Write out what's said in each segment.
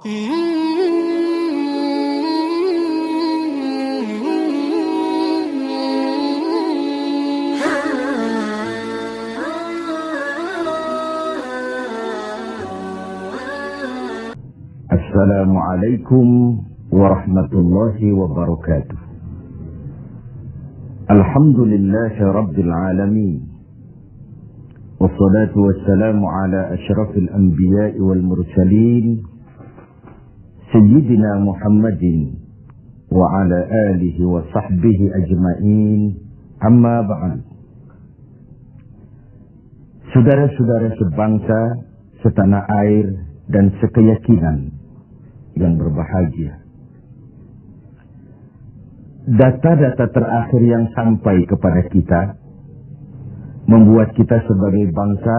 Assalamualaikum warahmatullahi wabarakatuh. Alhamdulillahi rabbil alamin. Wassalatu wassalamu ala asyrafil anbiya'i wal mursalin Sayyidina Muhammadin wa ala alihi wa sahbihi ajma'in. Amma ba'd. Saudara-saudara sebangsa, setanah air dan sekeyakinan yang berbahagia. Data-data terakhir yang sampai kepada kita membuat kita sebagai bangsa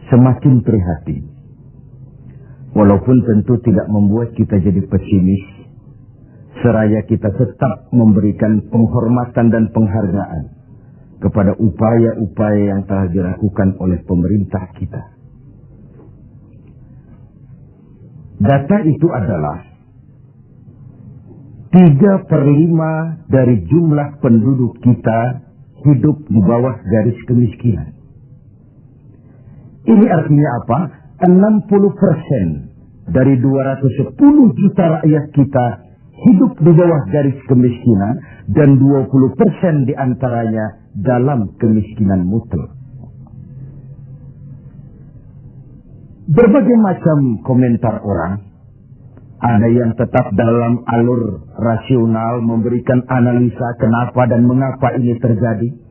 semakin prihatin. Walaupun tentu tidak membuat kita jadi pesimis, seraya kita tetap memberikan penghormatan dan penghargaan kepada upaya-upaya yang telah dilakukan oleh pemerintah kita. Data itu adalah 3/5 dari jumlah penduduk kita hidup di bawah garis kemiskinan. Ini artinya apa? 60% dari 210 juta rakyat kita hidup di bawah garis kemiskinan dan 20% diantaranya dalam kemiskinan mutlak. Berbagai macam komentar orang, ada yang tetap dalam alur rasional memberikan analisa kenapa dan mengapa ini terjadi.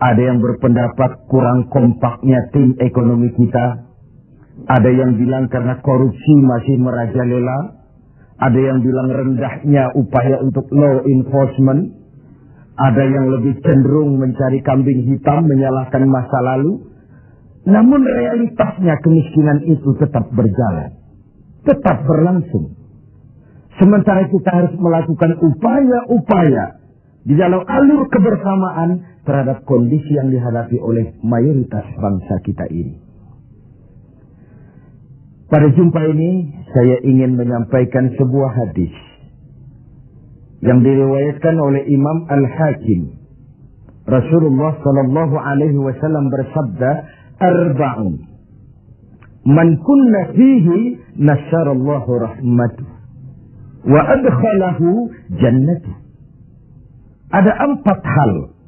Ada yang berpendapat kurang kompaknya tim ekonomi kita. Ada yang bilang karena korupsi masih merajalela. Ada yang bilang rendahnya upaya untuk law enforcement. Ada yang lebih cenderung mencari kambing hitam, menyalahkan masa lalu. Namun realitasnya kemiskinan itu tetap berjalan, tetap berlangsung. Sementara kita harus melakukan upaya-upaya di dalam alur kebersamaan terhadap kondisi yang dihadapi oleh mayoritas bangsa kita ini. Pada jumpa ini saya ingin menyampaikan sebuah hadis yang diriwayatkan oleh Imam Al-Hakim. Rasulullah sallallahu alaihi wasallam bersabda, Arba'un man kunna fihi nasyarallahu rahmatuh wa adkhalahu jannatuh. Ada 4 hal.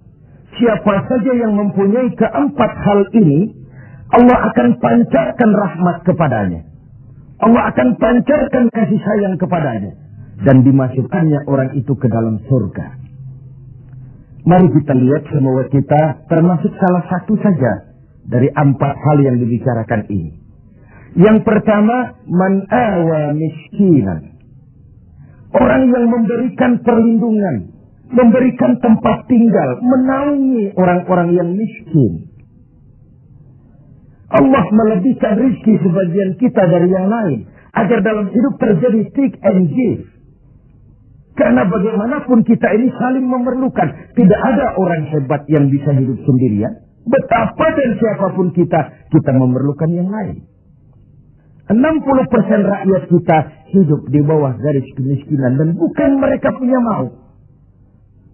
Siapa saja yang mempunyai keempat hal ini, Allah akan pancarkan rahmat kepadanya. Allah akan pancarkan kasih sayang kepadanya dan dimasukkannya orang itu ke dalam surga. Mari kita lihat semua kita termasuk salah satu saja dari 4 hal yang dibicarakan ini. Yang pertama, man awa miskinan. Orang yang memberikan perlindungan, memberikan tempat tinggal, menaungi orang-orang yang miskin. Allah melebihkan rezeki sebagian kita dari yang lain, agar dalam hidup terjadi take and give. Karena bagaimanapun kita ini saling memerlukan. Tidak ada orang hebat yang bisa hidup sendirian. Betapa dan siapapun kita memerlukan yang lain. 60% rakyat kita hidup di bawah garis kemiskinan dan bukan mereka punya mau.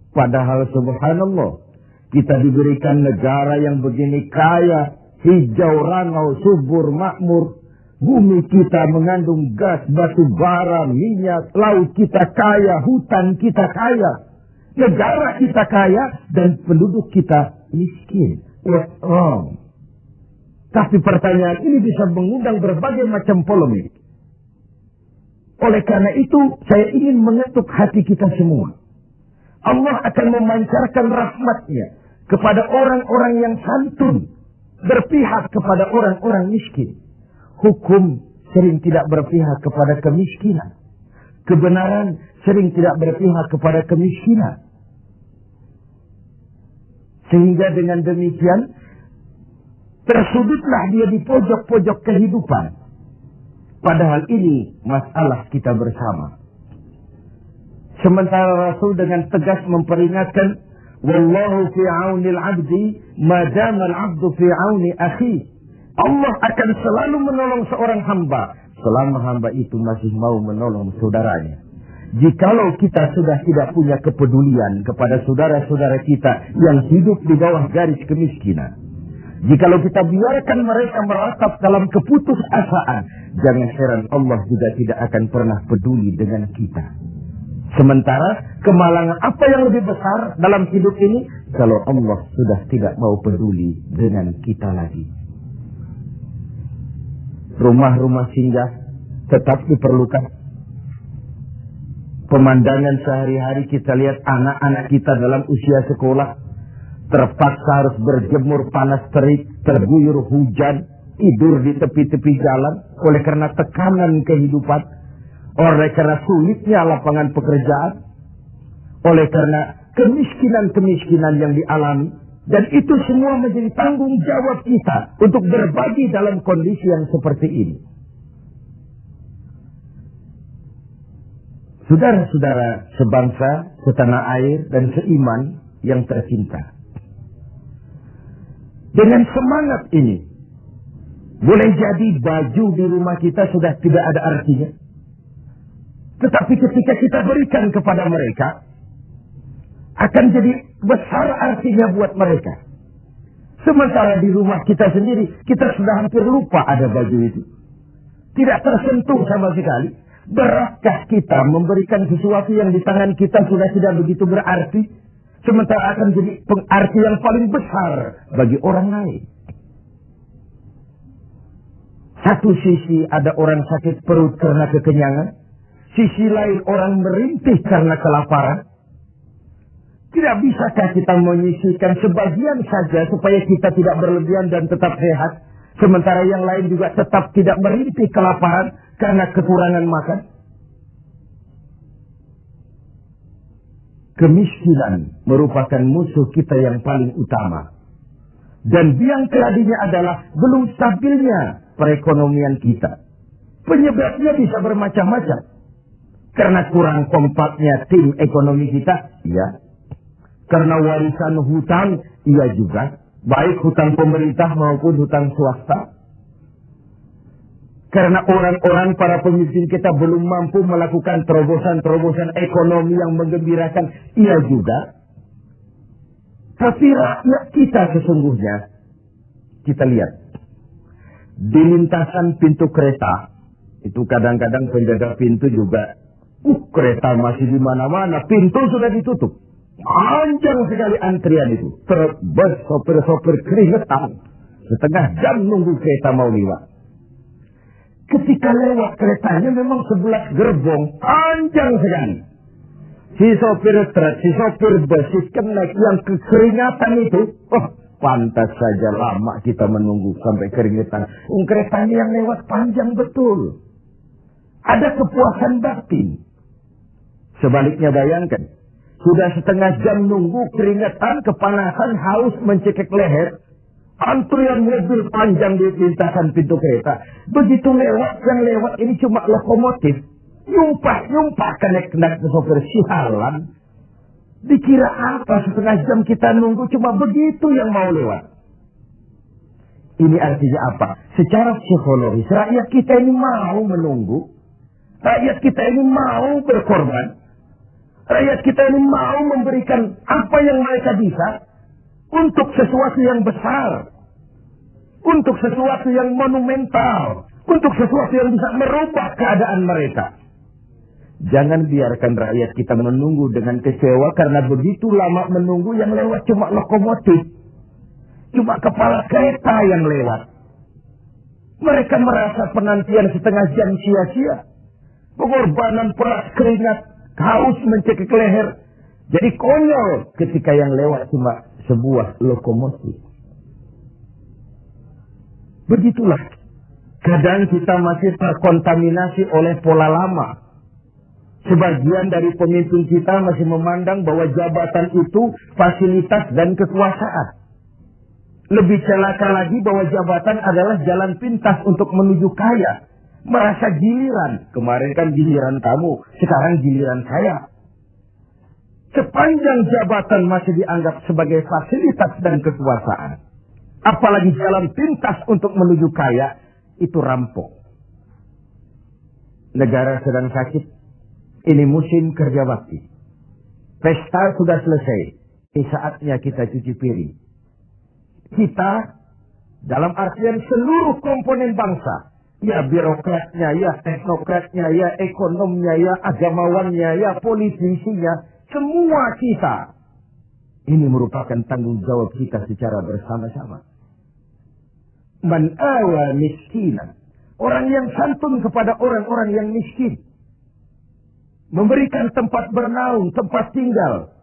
Padahal subhanallah, kita diberikan negara yang begini kaya, hijau, rangau, subur, makmur. Bumi kita mengandung gas, batu bara, minyak, laut kita kaya, hutan kita kaya. Negara kita kaya dan penduduk kita miskin. What's wrong? Tapi pertanyaan ini bisa mengundang berbagai macam polemik. Oleh karena itu, saya ingin mengetuk hati kita semua. Allah akan memancarkan rahmatnya kepada orang-orang yang santun, berpihak kepada orang-orang miskin. Hukum sering tidak berpihak kepada kemiskinan. Kebenaran sering tidak berpihak kepada kemiskinan. Sehingga dengan demikian, tersudutlah dia di pojok-pojok kehidupan. Padahal ini masalah kita bersama. Sementara Rasul dengan tegas memperingatkan, Wallahu fi aunil abdi, madama al-abdu fi auni akhi. Allah akan selalu menolong seorang hamba selama hamba itu masih mau menolong saudaranya. Jikalau kita sudah tidak punya kepedulian kepada saudara-saudara kita yang hidup di bawah garis kemiskinan, jikalau kita biarkan mereka meratap dalam keputusasaan, jangan heran Allah juga tidak akan pernah peduli dengan kita. Sementara kemalangan apa yang lebih besar dalam hidup ini kalau Allah sudah tidak mau peduli dengan kita lagi. Rumah-rumah singgah tetap diperlukan. Pemandangan sehari-hari kita lihat anak-anak kita dalam usia sekolah terpaksa harus berjemur panas terik, terguyur hujan, tidur di tepi-tepi jalan oleh karena tekanan kehidupan, oleh karena sulitnya lapangan pekerjaan, oleh karena kemiskinan-kemiskinan yang dialami. Dan itu semua menjadi tanggung jawab kita untuk berbagi dalam kondisi yang seperti ini. Saudara-saudara sebangsa, setanah air, dan seiman yang tercinta. Dengan semangat ini, boleh jadi baju di rumah kita sudah tidak ada artinya. Tetapi ketika kita berikan kepada mereka, akan jadi besar artinya buat mereka. Sementara di rumah kita sendiri, kita sudah hampir lupa ada baju itu. Tidak tersentuh sama sekali. Beratkah kita memberikan sesuatu yang di tangan kita sudah tidak begitu berarti, sementara akan jadi pengarti yang paling besar bagi orang lain. Satu sisi ada orang sakit perut karena kekenyangan, sisi lain orang merintih karena kelaparan. Tidak bisakah kita menyisihkan sebagian saja supaya kita tidak berlebihan dan tetap sehat, sementara yang lain juga tetap tidak merintih kelaparan karena kekurangan makan? Kemiskinan merupakan musuh kita yang paling utama. Dan biang keladinya adalah belum stabilnya perekonomian kita. Penyebabnya bisa bermacam-macam. Karena kurang kompaknya tim ekonomi kita, iya. Karena warisan hutang, iya juga. Baik hutang pemerintah maupun hutang swasta. Karena orang-orang para pemimpin kita belum mampu melakukan terobosan-terobosan ekonomi yang menggembirakan, iya juga. Tapi rakyat kita sesungguhnya, kita lihat. Di lintasan pintu kereta, itu kadang-kadang penjaga pintu juga, kereta masih di mana-mana, pintu sudah ditutup. Panjang sekali antrian itu. Terbes sopir-sopir keringetan. Setengah jam nunggu kereta mau lewat. Ketika lewat keretanya memang 11 gerbong, panjang sekali. Si sopir truk, si sopir bus, si kenek yang keringatan itu, pantas saja lama kita menunggu sampai keringetan. Keretanya yang lewat panjang betul. Ada kepuasan batin. Sebaliknya bayangkan, sudah setengah jam nunggu keringetan, kepanasan, haus mencekik leher. Antrian mobil panjang di lintasan pintu kereta. Begitu lewat, yang lewat ini cuma lokomotif. Nyumpah kenek-kenek ke sopir sialan. Dikira apa setengah jam kita nunggu cuma begitu yang mau lewat. Ini artinya apa? Secara psikologis, rakyat kita ini mau menunggu. Rakyat kita ini mau berkorban. Rakyat kita ini mau memberikan apa yang mereka bisa. Untuk sesuatu yang besar. Untuk sesuatu yang monumental. Untuk sesuatu yang bisa merubah keadaan mereka. Jangan biarkan rakyat kita menunggu dengan kecewa karena begitu lama menunggu yang lewat cuma lokomotif. Cuma kepala kereta yang lewat. Mereka merasa penantian setengah jam sia-sia. Pengorbanan peras keringat, haus mencekik leher. Jadi konyol ketika yang lewat cuma sebuah lokomotif. Begitulah. Kadang kita masih terkontaminasi oleh pola lama. Sebagian dari pemimpin kita masih memandang bahwa jabatan itu fasilitas dan kekuasaan. Lebih celaka lagi bahwa jabatan adalah jalan pintas untuk menuju kaya. Merasa giliran. Kemarin kan giliran kamu, sekarang giliran saya. Sepanjang jabatan masih dianggap sebagai fasilitas dan kekuasaan, apalagi jalan pintas untuk menuju kaya, itu rampok. Negara sedang sakit. Ini musim kerja bakti. Pesta sudah selesai. Ini saatnya kita cuci piring. Kita, dalam artian seluruh komponen bangsa. Ya birokratnya, ya teknokratnya, ya ekonomnya, ya agamawannya, ya politisinya. Semua kita. Ini merupakan tanggung jawab kita secara bersama-sama. Man awa miskinan. Orang yang santun kepada orang-orang yang miskin. Memberikan tempat bernaung, tempat tinggal.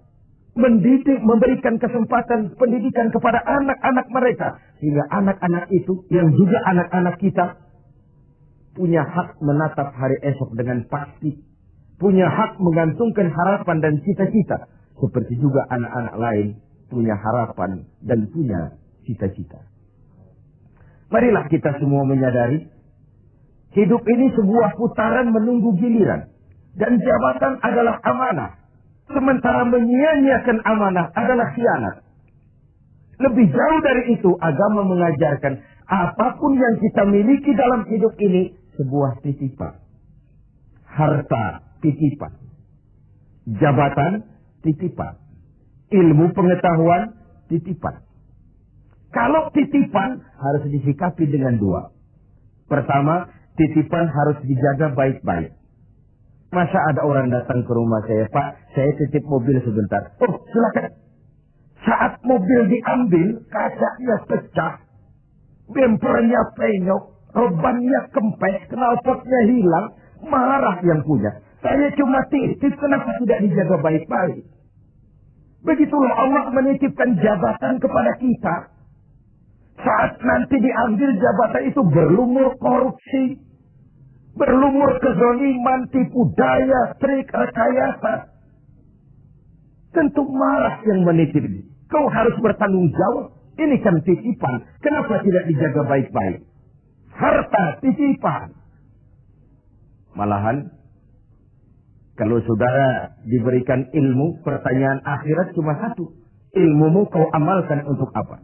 Mendidik, memberikan kesempatan pendidikan kepada anak-anak mereka. Sehingga anak-anak itu, yang juga anak-anak kita, punya hak menatap hari esok dengan pasti. Punya hak menggantungkan harapan dan cita-cita. Seperti juga anak-anak lain punya harapan dan punya cita-cita. Marilah kita semua menyadari, hidup ini sebuah putaran menunggu giliran. Dan jabatan adalah amanah. Sementara menyia-nyiakan amanah adalah khianat. Lebih jauh dari itu, agama mengajarkan apapun yang kita miliki dalam hidup ini sebuah titipan. Harta titipan. Jabatan titipan. Ilmu pengetahuan titipan. Kalau titipan harus disikapi dengan dua. Pertama, titipan harus dijaga baik-baik. Masa ada orang datang ke rumah saya, Pak, saya titip mobil sebentar. Oh, silakan. Saat mobil diambil, kacanya pecah, bempernya penyok, robannya kempes, knalpotnya hilang, marah yang punya. Saya cuma titip, kenapa tidak dijaga baik-baik? Begitulah Allah menitipkan jabatan kepada kita. Saat nanti diambil jabatan itu berlumur korupsi, berlumur kezaliman, tipu daya, trik, rekayasa. Tentu marah yang menitip. Kau harus bertanggung jawab. Ini kan titipan. Kenapa tidak dijaga baik-baik? Harta titipan. Malahan, kalau saudara diberikan ilmu, pertanyaan akhirat cuma satu. Ilmumu kau amalkan untuk apa?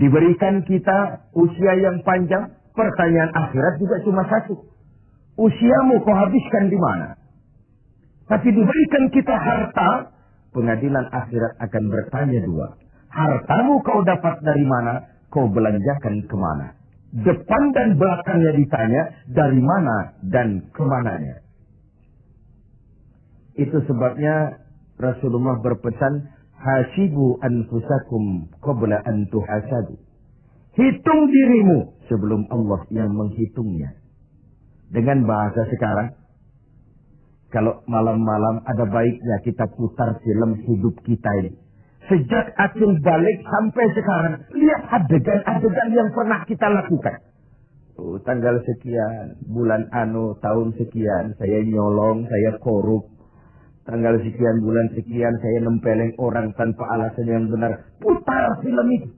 Diberikan kita usia yang panjang, pertanyaan akhirat juga cuma satu. Usiamu kau habiskan di mana? Tapi diberikan kita harta, pengadilan akhirat akan bertanya dua. Hartamu kau dapat dari mana? Kau belanjakan kemana? Depan dan belakangnya ditanya dari mana dan kemananya. Itu sebabnya Rasulullah berpesan, hasibu anfusakum qabla an tuhasadu. Hitung dirimu sebelum Allah yang menghitungnya. Dengan bahasa sekarang, kalau malam-malam ada baiknya kita putar film hidup kita ini. Sejak akil balik sampai sekarang, lihat adegan-adegan yang pernah kita lakukan. Oh, tanggal sekian, bulan tahun sekian, saya nyolong, saya korup. Tanggal sekian, bulan sekian, saya nempeleng orang tanpa alasan yang benar. Putar film itu.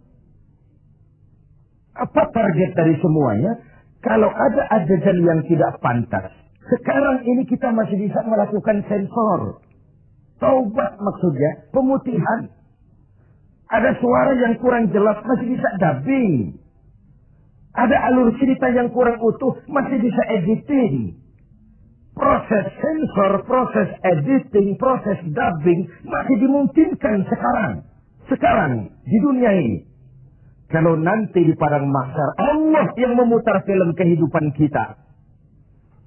Apa target dari semuanya? Kalau ada adegan yang tidak pantas, sekarang ini kita masih bisa melakukan sensor. Taubat maksudnya, pemutihan. Ada suara yang kurang jelas, masih bisa dubbing. Ada alur cerita yang kurang utuh, masih bisa editing. Proses sensor, proses editing, proses dubbing masih dimungkinkan sekarang. Sekarang, di dunia ini. Kalau nanti di padang mahsyar Allah yang memutar film kehidupan kita,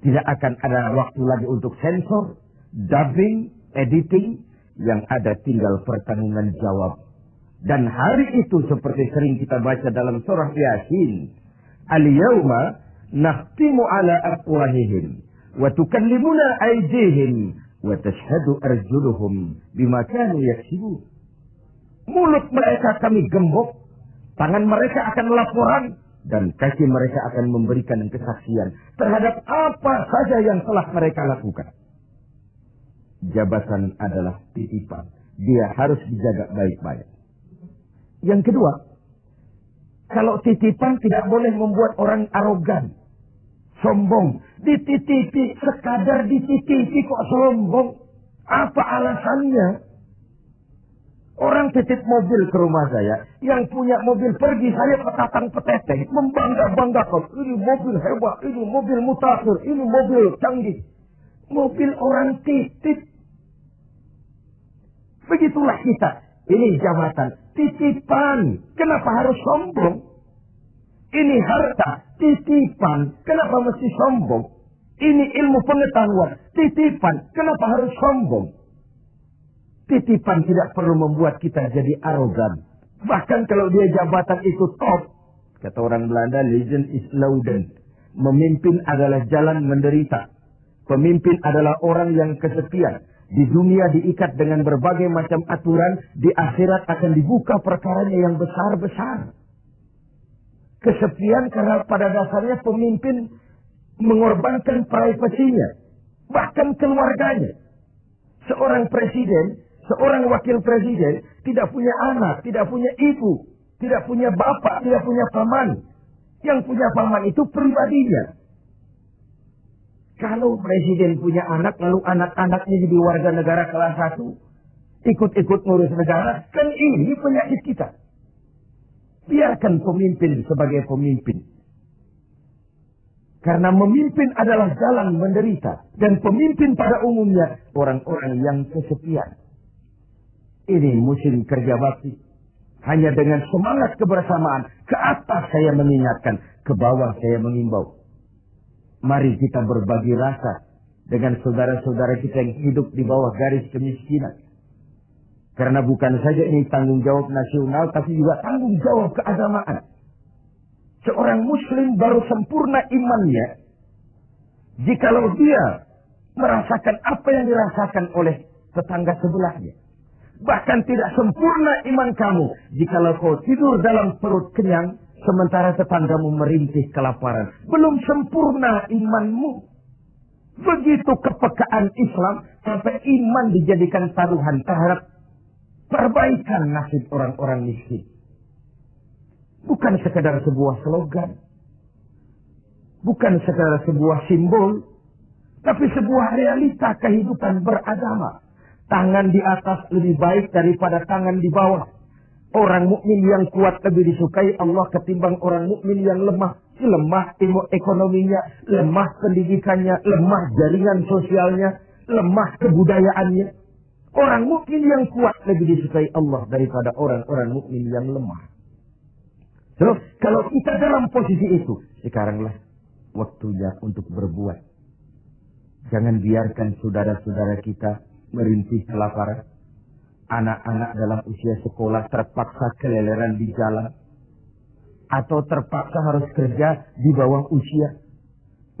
tidak akan ada waktu lagi untuk sensor, dubbing, editing, yang ada tinggal pertanggungan jawab. Dan hari itu seperti sering kita baca dalam surah Yasin, al-yawma nakhtimu ala afwahihim wa tukallimuna aydihim wa tashhadu arjuluhum bima kanu yaksibun. Mulut mereka kami gembok, tangan mereka akan laporan, dan kaki mereka akan memberikan kesaksian terhadap apa saja yang telah mereka lakukan. Jabatan adalah titipan. Dia harus dijaga baik-baik. Yang kedua, kalau titipan tidak boleh membuat orang arogan, sombong. Dititipi, sekadar dititipi kok sombong. Apa alasannya? Orang titip mobil ke rumah saya, yang punya mobil pergi, saya petatang peteteng, membangga-banggakan. Ini mobil hebat, ini mobil mutakhir, ini mobil canggih. Mobil orang titip. Begitulah kita. Ini jabatan, titipan. Kenapa harus sombong? Ini harta, titipan. Kenapa mesti sombong? Ini ilmu pengetahuan, titipan. Kenapa harus sombong? Titipan tidak perlu membuat kita jadi arogan. Bahkan kalau dia jabatan itu top. Kata orang Belanda, legend is louden. Memimpin adalah jalan menderita. Pemimpin adalah orang yang kesepian. Di dunia diikat dengan berbagai macam aturan. Di akhirat akan dibuka perkaranya yang besar-besar. Kesepian karena pada dasarnya pemimpin mengorbankan privasinya. Bahkan keluarganya. Seorang presiden, seorang wakil presiden tidak punya anak, tidak punya ibu, tidak punya bapak, tidak punya paman. Yang punya paman itu pribadinya. Kalau presiden punya anak, lalu anak-anaknya jadi warga negara kelas 1, ikut-ikut ngurus negara, kan ini penyakit kita. Biarkan pemimpin sebagai pemimpin. Karena memimpin adalah jalan menderita. Dan pemimpin pada umumnya orang-orang yang kesepian. Ini musim kerja bakti. Hanya dengan semangat kebersamaan. Ke atas saya mengingatkan. Ke bawah saya mengimbau. Mari kita berbagi rasa. Dengan saudara-saudara kita yang hidup di bawah garis kemiskinan. Karena bukan saja ini tanggung jawab nasional. Tapi juga tanggung jawab keagamaan. Seorang muslim baru sempurna imannya. Jikalau dia merasakan apa yang dirasakan oleh tetangga sebelahnya. Bahkan tidak sempurna iman kamu jikalau kau tidur dalam perut kenyang sementara tetanggamu merintih kelaparan. Belum sempurna imanmu. Begitu kepekaan Islam sampai iman dijadikan taruhan terhadap perbaikan nasib orang-orang miskin. Bukan sekadar sebuah slogan. Bukan sekadar sebuah simbol. Tapi sebuah realita kehidupan beragama. Tangan di atas lebih baik daripada tangan di bawah. Orang mukmin yang kuat lebih disukai Allah ketimbang orang mukmin yang lemah. Lemah ekonominya, lemah pendidikannya, lemah jaringan sosialnya, lemah kebudayaannya. Orang mukmin yang kuat lebih disukai Allah daripada orang-orang mukmin yang lemah. So, kalau kita dalam posisi itu, sekaranglah waktunya untuk berbuat. Jangan biarkan saudara-saudara kita merintih kelaparan. Anak-anak dalam usia sekolah terpaksa keleleran di jalan. Atau terpaksa harus kerja di bawah usia.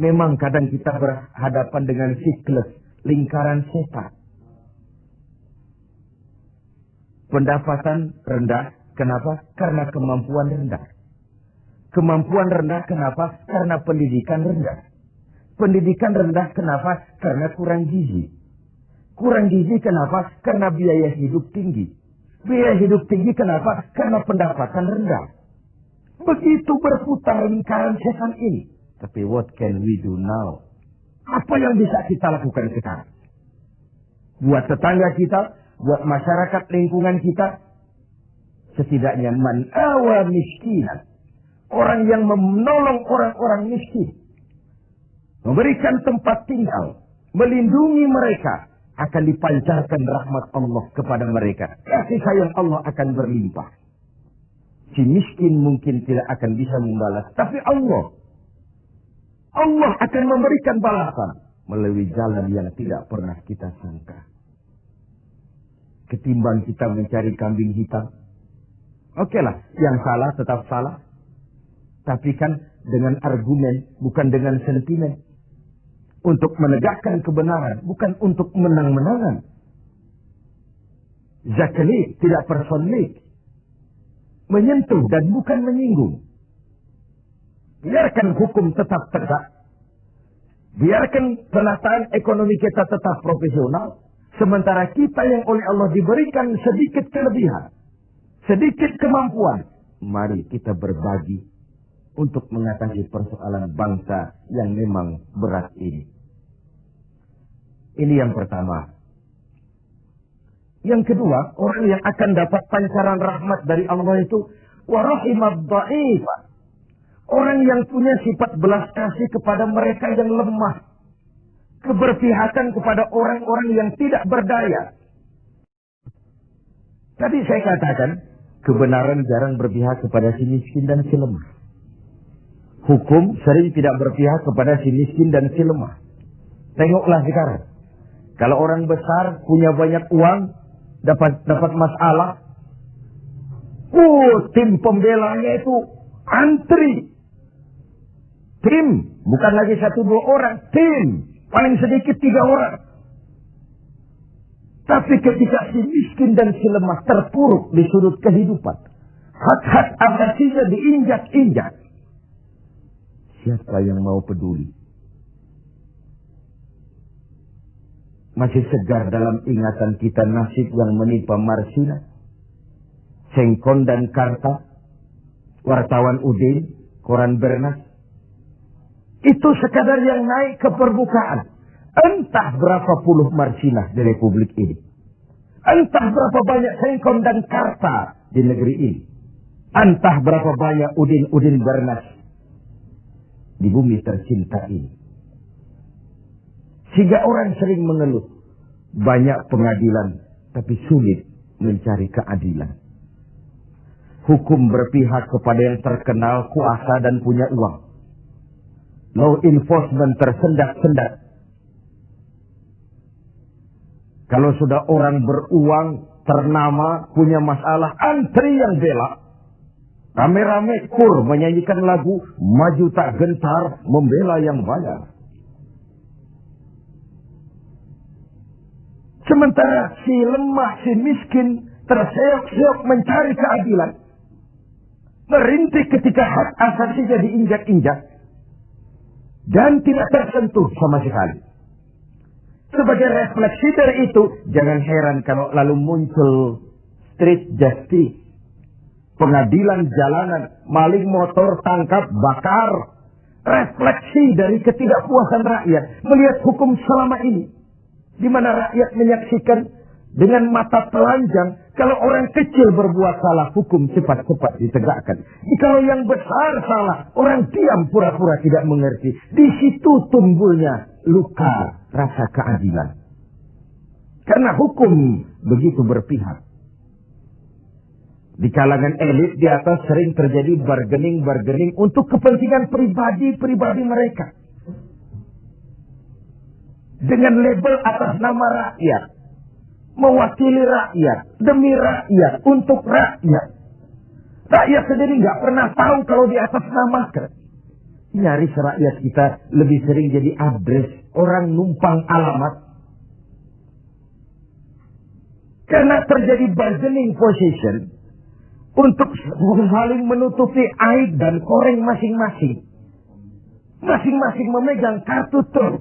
Memang kadang kita berhadapan dengan siklus, lingkaran setan. Pendapatan rendah. Kenapa? Karena kemampuan rendah. Kemampuan rendah kenapa? Karena pendidikan rendah. Pendidikan rendah kenapa? Karena kurang gizi. Kurang gizi kenapa? Karena biaya hidup tinggi. Biaya hidup tinggi kenapa? Karena pendapatan rendah. Begitu berputar lingkaran setan ini. Tapi what can we do now? Apa yang bisa kita lakukan sekarang? Buat tetangga kita, buat masyarakat lingkungan kita, setidaknya man awa miskinan. Orang yang menolong orang-orang miskin. Memberikan tempat tinggal. Melindungi mereka. Akan dipancarkan rahmat Allah kepada mereka. Kasih sayang Allah akan berlimpah. Si miskin mungkin tidak akan bisa membalas. Tapi Allah akan memberikan balasan. Melalui jalan yang tidak pernah kita sangka. Ketimbang kita mencari kambing hitam. Oke lah, yang salah tetap salah. Tapi kan dengan argumen, bukan dengan sentimen. Untuk menegakkan kebenaran, bukan untuk menang-menangan. Zaklik, tidak personik. Menyentuh dan bukan menyinggung. Biarkan hukum tetap tegak. Biarkan penataan ekonomi kita tetap profesional. Sementara kita yang oleh Allah diberikan sedikit kelebihan. Sedikit kemampuan. Mari kita berbagi untuk mengatasi persoalan bangsa yang memang berat ini. Ini yang pertama. Yang kedua, orang yang akan dapat pancaran rahmat dari Allah itu warahimad dha'ifa. Orang yang punya sifat belas kasih kepada mereka yang lemah. Keberpihakan kepada orang-orang yang tidak berdaya. Tadi saya katakan, kebenaran jarang berpihak kepada si miskin dan si lemah. Hukum sering tidak berpihak kepada si miskin dan si lemah. Tengoklah sekarang. Kalau orang besar punya banyak uang, dapat masalah. Tim pembelanya itu antri. Tim, bukan lagi 1-2 orang. Tim, paling sedikit 3 orang. Tapi ketika si miskin dan si lemah terpuruk di sudut kehidupan, hak-hak asasinya diinjak-injak, siapa yang mau peduli? Masih segar dalam ingatan kita nasib yang menimpa Marsina, Sengkon dan Karta, wartawan Udin, koran Bernas. Itu sekadar yang naik ke permukaan. Entah berapa puluh Marsina di Republik ini. Entah berapa banyak Sengkon dan Karta di negeri ini. Entah berapa banyak Udin Bernas di bumi tercinta ini. Sehingga orang sering mengeluh. Banyak pengadilan, tapi sulit mencari keadilan. Hukum berpihak kepada yang terkenal, kuasa dan punya uang. Law enforcement tersendat-sendat. Kalau sudah orang beruang, ternama, punya masalah, antri yang bela. Rame-rame kur menyanyikan lagu, maju tak gentar, membela yang bayar. Sementara si lemah, si miskin, terseok-seok mencari keadilan. Merintih ketika hak asasinya diinjak-injak. Dan tidak tersentuh sama sekali. Sebagai refleksi dari itu, jangan heran kalau lalu muncul street justice. Pengadilan jalanan, maling motor tangkap, bakar. Refleksi dari ketidakpuasan rakyat melihat hukum selama ini. Di mana rakyat menyaksikan dengan mata telanjang kalau orang kecil berbuat salah, hukum cepat-cepat ditegakkan. Kalau yang besar salah, orang diam pura-pura tidak mengerti. Di situ tumbuhnya luka rasa keadilan. Karena hukum begitu berpihak. Di kalangan elit di atas sering terjadi bargaining untuk kepentingan pribadi mereka. Dengan label atas nama rakyat. Mewakili rakyat. Demi rakyat. Untuk rakyat. Rakyat sendiri nggak pernah tahu kalau di atas namakan. Nyaris rakyat kita lebih sering jadi address. Orang numpang alamat. Karena terjadi bargaining position. Untuk saling menutupi aib dan koreng masing-masing. Masing-masing memegang kartu truf.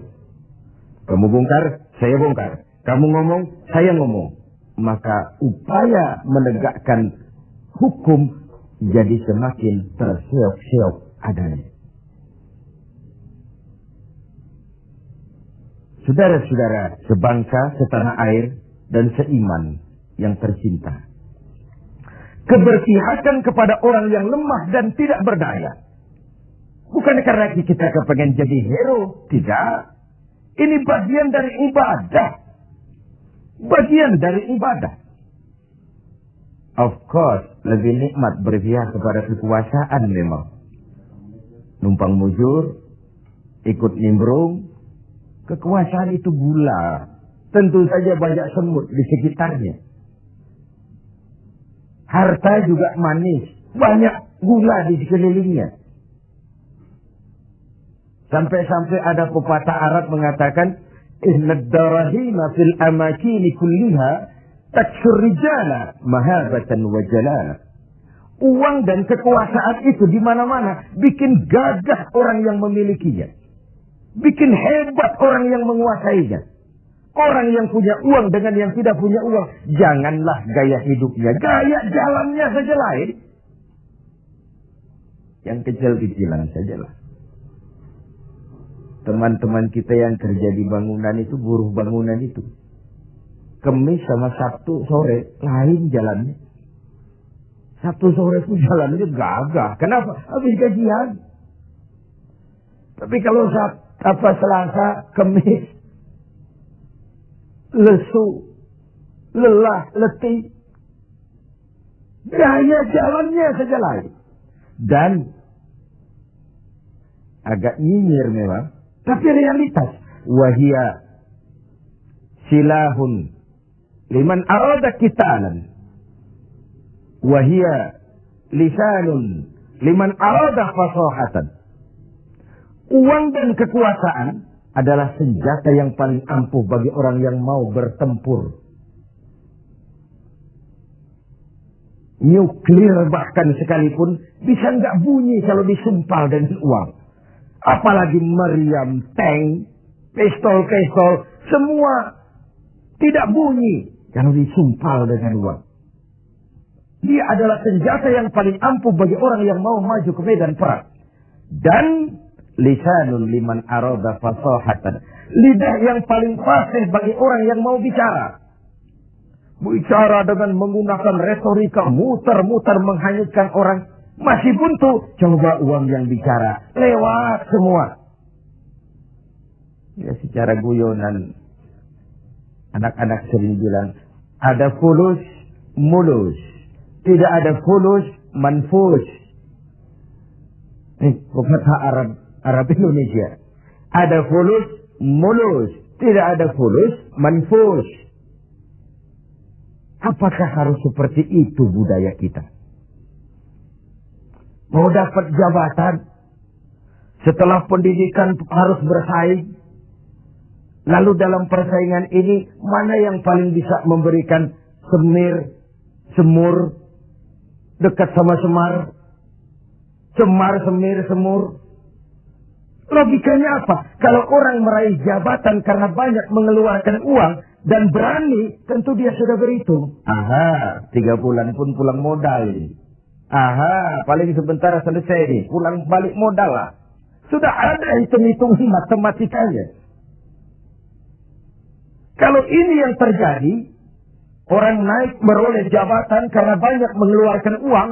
Kamu bongkar, saya bongkar. Kamu ngomong, saya ngomong. Maka upaya menegakkan hukum jadi semakin terseok-seok adanya. Saudara-saudara sebangsa, setanah air, dan seiman yang tercinta. Keberpihakan kepada orang yang lemah dan tidak berdaya. Bukan karena kita kepengen jadi hero. Tidak. Ini bagian dari ibadah. Bagian dari ibadah. Of course, lebih nikmat berpihak kepada kekuasaan memang. Numpang mujur, ikut nimbrung. Kekuasaan itu gula. Tentu saja banyak semut di sekitarnya. Harta juga manis. Banyak gula di sekelilingnya. Sampai-sampai ada pepatah Arab mengatakan, Innad darahima fil amakini kulliha taksur rijala mahabatan wa jalala. Uang dan kekuasaan itu di mana-mana bikin gagah orang yang memilikinya. Bikin hebat orang yang menguasainya. Orang yang punya uang dengan yang tidak punya uang, janganlah gaya hidupnya, gaya jalannya saja lain. Yang kecil-kecilan sajalah. Teman-teman kita yang kerja di bangunan itu, buruh bangunan itu. Kemis sama Sabtu sore lain jalannya. Sabtu sore pun jalannya gagah. Kenapa? Habis gajian. Tapi kalau Selasa, Kemis, lesu, lelah, letih, gaya jalannya saja lain. Dan agak nyinyir memang, tapi realitas. Wahia silahun liman arada qitalan. Wahia lisanun liman arada fasahatan. Uang dan kekuasaan adalah senjata yang paling ampuh bagi orang yang mau bertempur. Nuklir bahkan sekalipun bisa nggak bunyi kalau disumpal dengan uang. Apalagi meriam, tank, pistol, semua tidak bunyi kalau disumpal dengan uang. Dia adalah senjata yang paling ampuh bagi orang yang mau maju ke medan perang. Dan lisanun liman arada fasahatan. Lidah yang paling fasih bagi orang yang mau bicara. Bicara dengan menggunakan retorika muter-muter menghanyutkan orang. Masih buntu. Coba uang yang bicara. Lewat semua. Ya secara guyonan. Anak-anak sering bilang. Ada fulus, mulus. Tidak ada fulus, manfus. Pepatah Arab Indonesia. Ada fulus, mulus. Tidak ada fulus, manfus. Apakah harus seperti itu budaya kita? Mau dapat jabatan, setelah pendidikan harus bersaing. Lalu dalam persaingan ini, mana yang paling bisa memberikan semur, dekat sama semar, semir, semur. Logikanya apa? Kalau orang meraih jabatan karena banyak mengeluarkan uang dan berani, tentu dia sudah berhitung. Aha, 3 bulan pun pulang modal ini. Aha, paling sebentar selesai nih, pulang balik modal lah. Sudah ada hitung-hitungan matematikanya. Kalau ini yang terjadi, orang naik meroleh jabatan karena banyak mengeluarkan uang,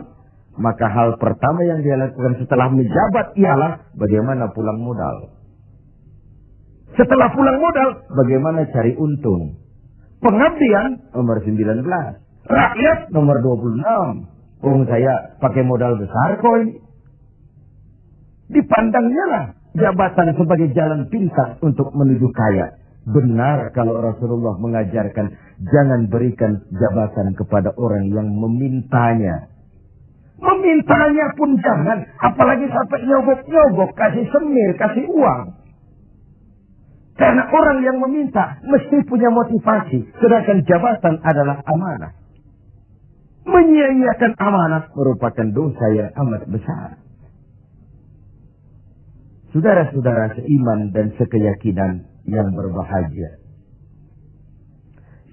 maka hal pertama yang dia lakukan setelah menjabat ialah bagaimana pulang modal. Setelah pulang modal, bagaimana cari untung. Pengabdian nomor 19. Rakyat nomor 26. Saya pakai modal besar kok ini. Dipandangnya lah jabatan sebagai jalan pintas untuk menuju kaya. Benar kalau Rasulullah mengajarkan jangan berikan jabatan kepada orang yang memintanya. Memintanya pun jangan, apalagi sampai nyogok-nyogok, kasih semir, kasih uang. Karena orang yang meminta mesti punya motivasi, sedangkan jabatan adalah amanah. Menyia-nyiakan amanah merupakan dosa yang amat besar. Saudara-saudara seiman dan sekeyakinan yang berbahagia.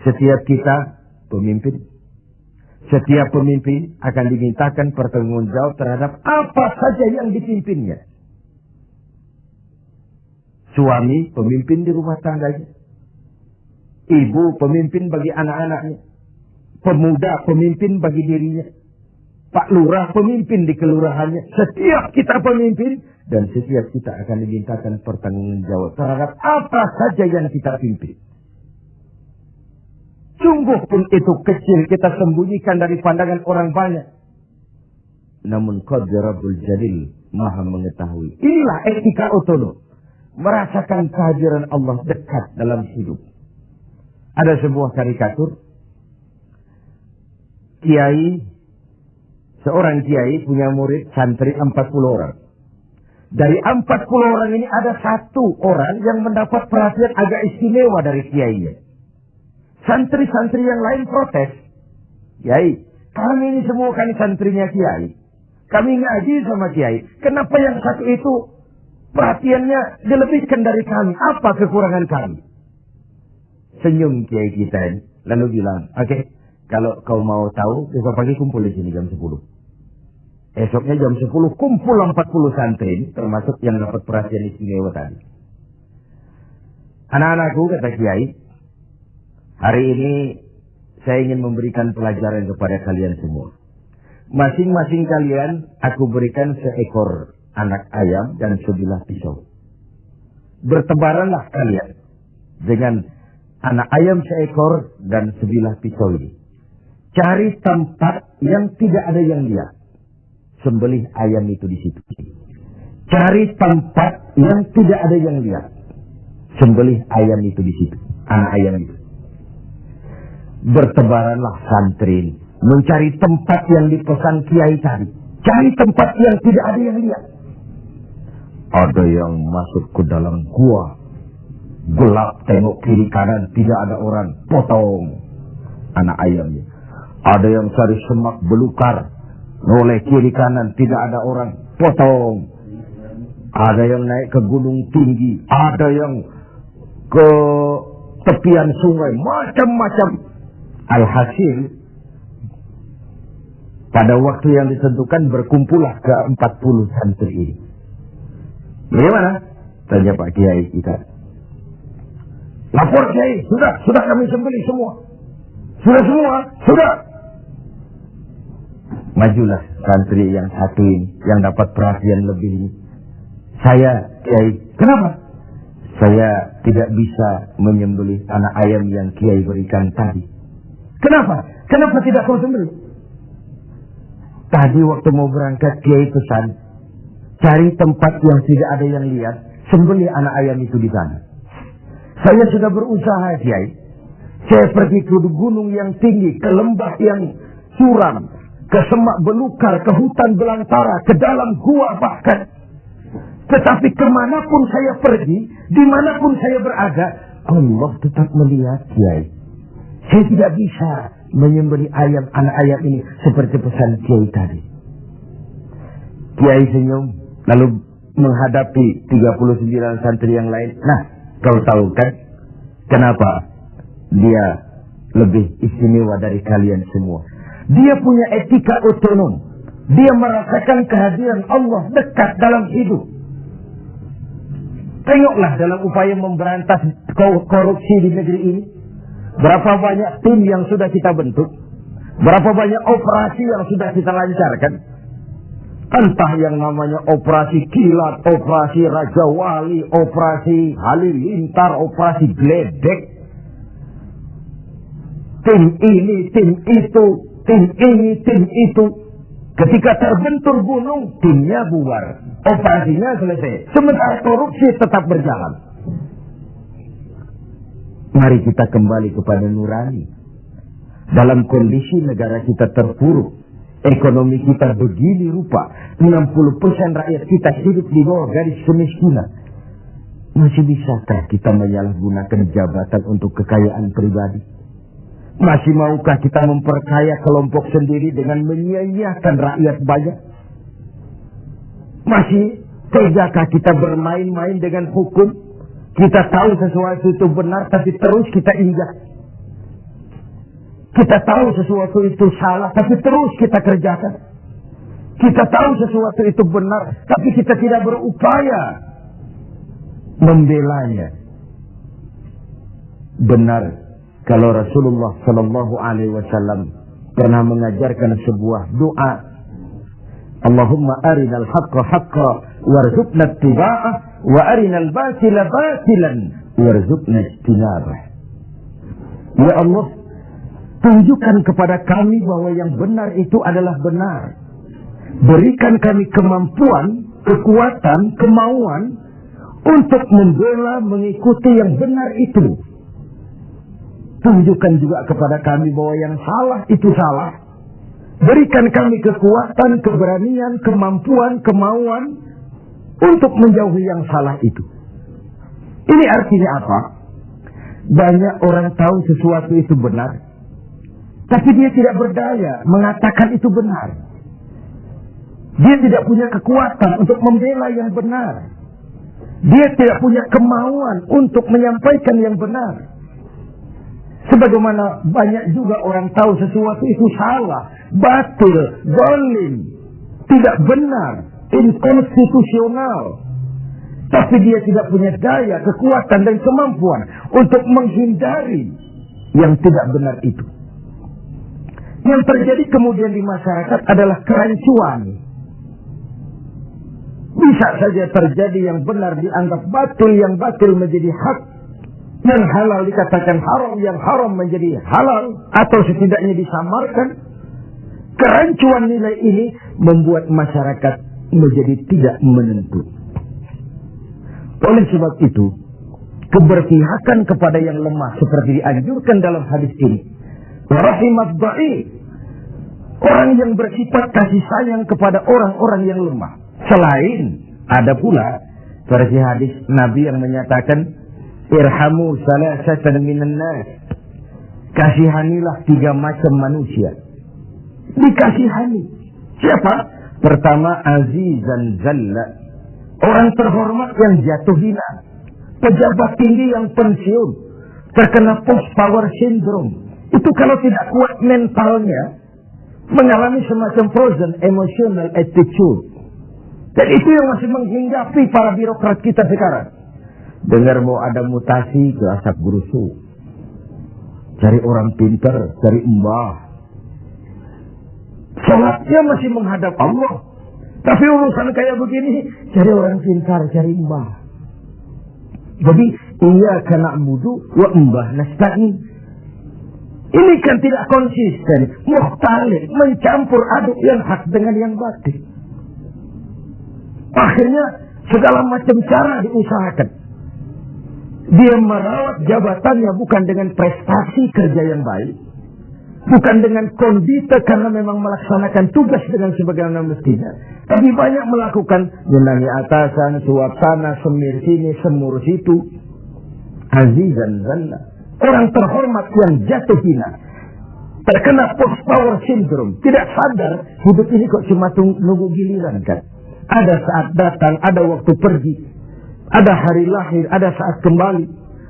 Setiap kita pemimpin. Setiap pemimpin akan dimintakan pertanggungjawab terhadap apa saja yang dipimpinnya. Suami pemimpin di rumah tangganya. Ibu pemimpin bagi anak-anaknya. Pemuda pemimpin bagi dirinya. Pak Lurah pemimpin di kelurahannya. Setiap kita pemimpin dan setiap kita akan dimintakan pertanggungjawab terhadap apa saja yang kita pimpin. Sungguh pun itu kecil kita sembunyikan dari pandangan orang banyak. Namun Qadir Rabbul Jalil maha mengetahui. Inilah etika otonom. Merasakan kehadiran Allah dekat dalam hidup. Ada sebuah karikatur. Seorang kiai punya murid santri 40 orang. Dari 40 orang ini ada 1 orang yang mendapat perhatian agak istimewa dari kiainya. Santri-santri yang lain protes. Kiai, kami ini semua kan santrinya kiai. Kami ngaji sama kiai. Kenapa yang satu itu perhatiannya dilebihkan dari kami? Apa kekurangan kami? Senyum kiai kita ini. Lalu bilang, oke, kalau kau mau tahu, besok pagi kumpul di sini jam 10. Esoknya jam 10 kumpul 40 santri, termasuk yang dapat perhatian istimewa tadi. Anak-anakku, kata kiai, Hari ini saya ingin memberikan pelajaran kepada kalian semua. Masing-masing kalian aku berikan seekor anak ayam dan sebilah pisau. Bertebaranlah kalian dengan anak ayam seekor dan sebilah pisau ini. Cari tempat yang tidak ada yang lihat. Sembelih ayam itu di situ. Cari tempat yang tidak ada yang lihat. Sembelih ayam itu di situ. Anak ayam itu. Bertebaranlah santri mencari tempat yang dipesan kiai tadi. Cari tempat yang tidak ada yang lihat. Ada yang masuk ke dalam gua. Gelap, tengok kiri kanan, tidak ada orang. Potong anak ayamnya. Ada yang cari semak belukar. Noleh kiri kanan, tidak ada orang. Potong. Ada yang naik ke gunung tinggi. Ada yang ke tepian sungai. Macam-macam. Alhasil, pada waktu yang ditentukan berkumpullah ke 40 santri ini. Bagaimana? Tanya Pak Kiai kita. Lapor Kiai, sudah kami sembelih semua. Sudah semua, sudah. Majulah santri yang satu ini, yang dapat perhatian lebih ini. Saya, Kiai, kenapa? Saya tidak bisa menyembelih anak ayam yang Kiai berikan tadi. Kenapa? Kenapa tidak kau sembelih? Tadi waktu mau berangkat Kiai pesan, cari tempat yang tidak ada yang lihat, sembelih anak ayam itu di sana. Saya sudah berusaha, Kiai. Saya pergi ke gunung yang tinggi, ke lembah yang curam, ke semak belukar, ke hutan belantara, ke dalam gua bahkan. Tetapi kemanapun saya pergi, dimanapun saya berada, Allah tetap melihat, Kiai. Saya tidak bisa menyembelih ayam, anak ayam ini seperti pesan Kiai tadi. Kiai senyum, lalu menghadapi 39 santri yang lain. Nah, kau tahu kan kenapa dia lebih istimewa dari kalian semua? Dia punya etika otonom. Dia merasakan kehadiran Allah dekat dalam hidup. Tengoklah dalam upaya memberantas korupsi di negeri ini. Berapa banyak tim yang sudah kita bentuk. Berapa banyak operasi yang sudah kita lancarkan. Entah yang namanya operasi kilat, operasi Raja Wali, operasi Halilintar, operasi Gledek. Tim ini, tim itu, tim ini, tim itu. Ketika terbentur gunung, timnya bubar. Operasinya selesai. Sementara korupsi tetap berjalan. Mari kita kembali kepada nurani. Dalam kondisi negara kita terpuruk, ekonomi kita begini rupa, 60% rakyat kita hidup di bawah garis kemiskinan. Masih bisakah kita menyalahgunakan jabatan untuk kekayaan pribadi? Masih maukah kita memperkaya kelompok sendiri dengan menyia-nyiakan rakyat banyak? Masih tegakah kita bermain-main dengan hukum? Kita tahu sesuatu itu benar, tapi terus kita injak. Kita tahu sesuatu itu salah, tapi terus kita kerjakan. Kita tahu sesuatu itu benar, tapi kita tidak berupaya membelanya. Benar, kalau Rasulullah Sallallahu Alaihi Wasallam pernah mengajarkan sebuah doa. Allahumma arinal haqqa haqqa warzuqna ittiba'ah wa arinal batila batilan warzuqna ijtinabah. Ya Allah, tunjukkan kepada kami bahwa yang benar itu adalah benar. Berikan kami kemampuan, kekuatan, kemauan untuk membela, mengikuti yang benar itu. Tunjukkan juga kepada kami bahwa yang salah itu salah. Berikan kami kekuatan, keberanian, kemampuan, kemauan untuk menjauhi yang salah itu. Ini artinya apa? Banyak orang tahu sesuatu itu benar, tapi dia tidak berdaya mengatakan itu benar. Dia tidak punya kekuatan untuk membela yang benar. Dia tidak punya kemauan untuk menyampaikan yang benar. Sebagaimana banyak juga orang tahu sesuatu itu salah, batil, zalim, tidak benar, inkonstitusional. Tapi dia tidak punya daya, kekuatan dan kemampuan untuk menghindari yang tidak benar itu. Yang terjadi kemudian di masyarakat adalah kerancuan. Bisa saja terjadi yang benar dianggap batil, yang batil menjadi hak, yang halal dikatakan haram, yang haram menjadi halal, atau setidaknya disamarkan. Kerancuan nilai ini membuat masyarakat menjadi tidak menentu. Oleh sebab itu, keberpihakan kepada yang lemah seperti dianjurkan dalam hadis ini. Rahimat dhaif, orang yang bersifat kasih sayang kepada orang-orang yang lemah. Selain ada pula versi hadis Nabi yang menyatakan irhamu salasatan minan nas, kasihanilah 3 macam manusia. Dikasihani siapa? Pertama, azizan zalla, orang terhormat yang jatuh hina, pejabat tinggi yang pensiun, terkena post power syndrome. Itu kalau tidak kuat mentalnya, mengalami semacam frozen emotional attitude. Dan itu yang masih menghinggapi para birokrat kita sekarang. Dengar mau ada mutasi ke asap burusu, cari orang pintar, cari mbah. Sholatnya masih menghadap Allah, tapi urusan kayak begini, cari orang pintar, cari mbah. Jadi iyyaka na'budu wa mbah nasta'in. Ini kan tidak konsisten, mukhtalif, mencampur aduk yang hak dengan yang batil. Akhirnya segala macam cara diusahakan. Dia merawat jabatannya bukan dengan prestasi kerja yang baik, bukan dengan kondite karena memang melaksanakan tugas dengan sebagaimana mestinya, tapi banyak melakukan menangi atasan, suap sana, semir sini, semur situ. Azizan zalla, orang terhormat yang jatuh hina, terkena post power syndrome, tidak sadar hidup ini kok cuma nunggu giliran kan. Ada saat datang, ada waktu pergi, ada hari lahir, ada saat kembali,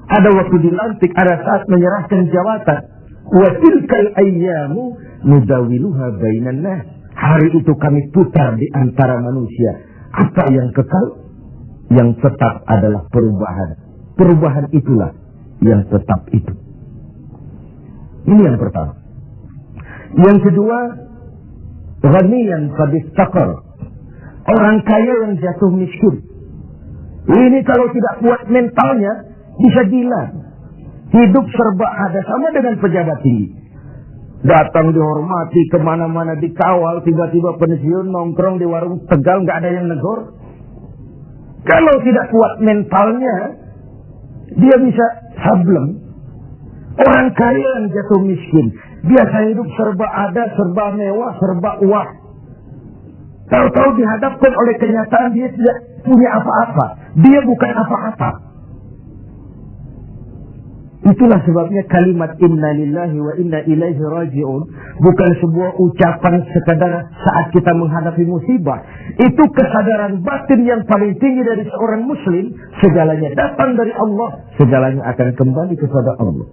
ada waktu dilantik, ada saat menyerahkan jabatan. Wa tilkal ayyamu nudawiluha bainan nas. Hari itu kami putar di antara manusia. Apa yang kekal? Yang tetap adalah perubahan. Perubahan itulah yang tetap itu. Ini yang pertama. Yang kedua, ghaniyan qad iftaqar, orang kaya yang jatuh miskin. Ini kalau tidak kuat mentalnya bisa gila. Hidup serba ada, sama dengan pejabat tinggi. Datang dihormati, kemana-mana dikawal, tiba-tiba pensiun nongkrong di warung Tegal nggak ada yang negor. Kalau tidak kuat mentalnya, dia bisa sableng. Orang kaya yang jatuh miskin, biasa hidup serba ada, serba mewah, serba uang. Tahu-tahu dihadapkan oleh kenyataan dia tidak punya apa-apa. Dia bukan apa-apa. Itulah sebabnya kalimat inna lillahi wa inna ilaihi raji'un bukan sebuah ucapan sekadar saat kita menghadapi musibah. Itu kesadaran batin yang paling tinggi dari seorang muslim. Segalanya datang dari Allah, segalanya akan kembali kepada Allah.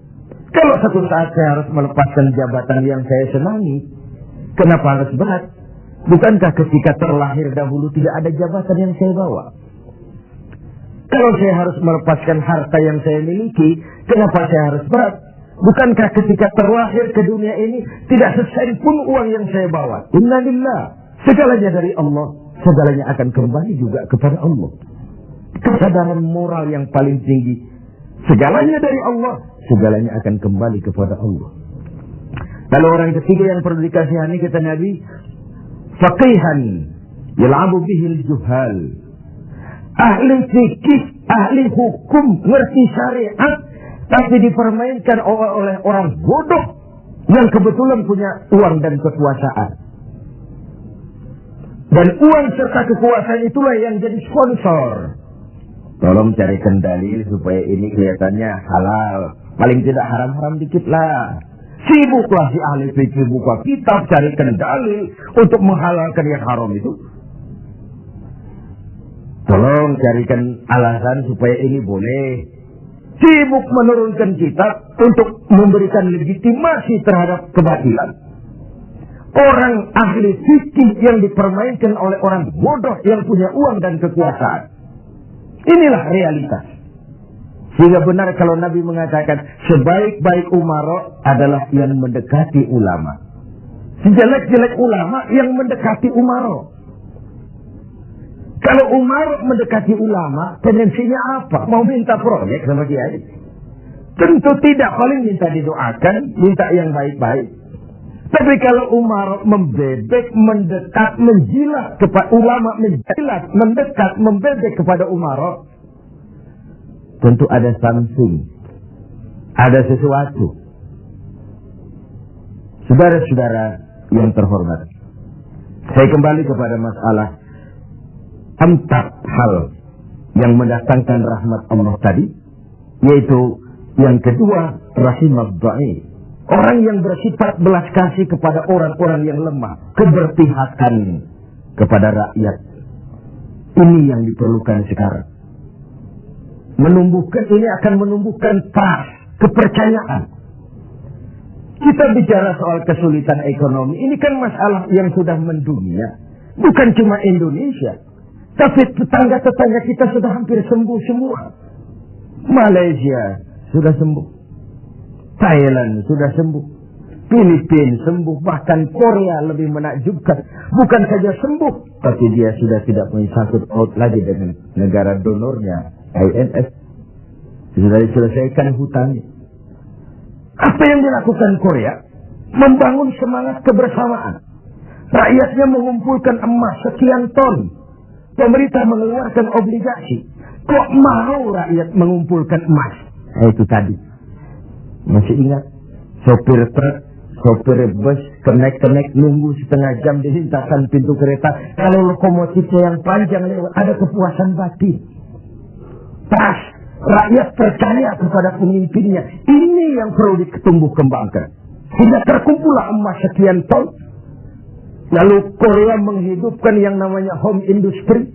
Kalau satu saat saya harus melepaskan jabatan yang saya senangi, kenapa harus berat? Bukankah ketika terlahir dahulu tidak ada jabatan yang saya bawa? Kalau saya harus melepaskan harta yang saya miliki, kenapa saya harus berat? Bukankah ketika terlahir ke dunia ini tidak sesen pun uang yang saya bawa? Inna lillah, segalanya dari Allah, segalanya akan kembali juga kepada Allah. Kesadaran moral yang paling tinggi, segalanya dari Allah, segalanya akan kembali kepada Allah. Lalu orang ketiga yang perlu dikasihani kata Nabi, faqihan yal'abu bihil juhal, ahli fikih, ahli hukum, ngerti syariat, tapi dipermainkan oleh orang bodoh yang kebetulan punya uang dan kekuasaan. Dan uang serta kekuasaan itulah yang jadi sponsor. Tolong carikan dalil supaya ini kelihatannya halal, paling tidak haram-haram dikit lah. Sibuklah si ahli fikih buka kitab carikan dalil untuk menghalalkan yang haram itu. Tolong carikan alasan supaya ini boleh. Sibuk menurunkan kitab untuk memberikan legitimasi terhadap kebatilan. Orang ahli fikih yang dipermainkan oleh orang bodoh yang punya uang dan kekuasaan. Inilah realitas. Sehingga benar kalau Nabi mengatakan sebaik-baik umara adalah yang mendekati ulama. Sejelek-jelek ulama yang mendekati umara. Kalau umara mendekati ulama, tendensinya apa? Mau minta proyek sama kiai? Tentu tidak, paling minta didoakan, minta yang baik-baik. Tapi kalau umara membebek, mendekat, menjilat kepada ulama, menjilat, mendekat, membebek kepada umara, tentu ada something, ada sesuatu. Saudara-saudara yang terhormat, saya kembali kepada masalah 4 hal yang mendatangkan rahmat Allah tadi, yaitu yang kedua, rahimad dhaif, orang yang bersifat belas kasih kepada orang-orang yang lemah, keberpihakan kepada rakyat. Ini yang diperlukan sekarang. Ini akan menumbuhkan trust, kepercayaan. Kita bicara soal kesulitan ekonomi, ini kan masalah yang sudah mendunia. Bukan cuma Indonesia, tapi tetangga-tetangga kita sudah hampir sembuh semua. Malaysia sudah sembuh, Thailand sudah sembuh, Filipina sembuh, bahkan Korea lebih menakjubkan. Bukan saja sembuh, tapi dia sudah tidak punya sangkut paut lagi dengan negara donornya, IMF. Sudah diselesaikan hutangnya. Apa yang dilakukan Korea? Membangun semangat kebersamaan. Rakyatnya mengumpulkan emas sekian ton. Pemerintah mengeluarkan obligasi. Kok mau rakyat mengumpulkan emas? Itu tadi. Masih ingat? Sopir truk, sopir bus, kenek-kenek nunggu setengah jam dilintasan pintu kereta. Kalau lokomotifnya yang panjang lewat, ada kepuasan batin. Pas rakyat percaya kepada pemimpinnya. Ini yang perlu ditumbuh kembangkan. Sehingga terkumpullah emas sekian ton. Lalu Korea menghidupkan yang namanya home industry.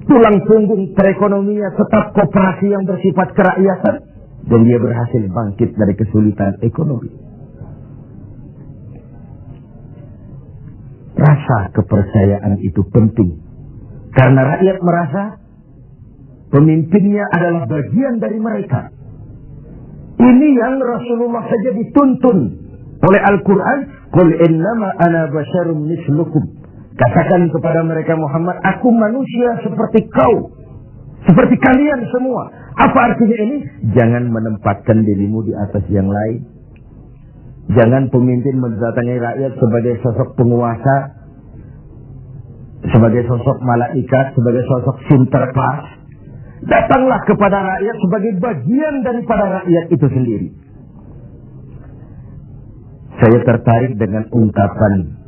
Tulang punggung perekonomian tetap koperasi yang bersifat kerakyatan. Dan dia berhasil bangkit dari kesulitan ekonomi. Rasa kepercayaan itu penting. Karena rakyat merasa pemimpinnya adalah bagian dari mereka. Ini yang Rasulullah saja dituntun oleh Al-Quran. Qul innama ana basyarum mislukum. Katakan kepada mereka Muhammad, aku manusia seperti kau. Seperti kalian semua. Apa artinya ini? Jangan menempatkan dirimu di atas yang lain. Jangan pemimpin mendatangi rakyat sebagai sosok penguasa, sebagai sosok malaikat, sebagai sosok sinterklas. Datanglah kepada rakyat sebagai bagian daripada rakyat itu sendiri. Saya tertarik dengan ungkapan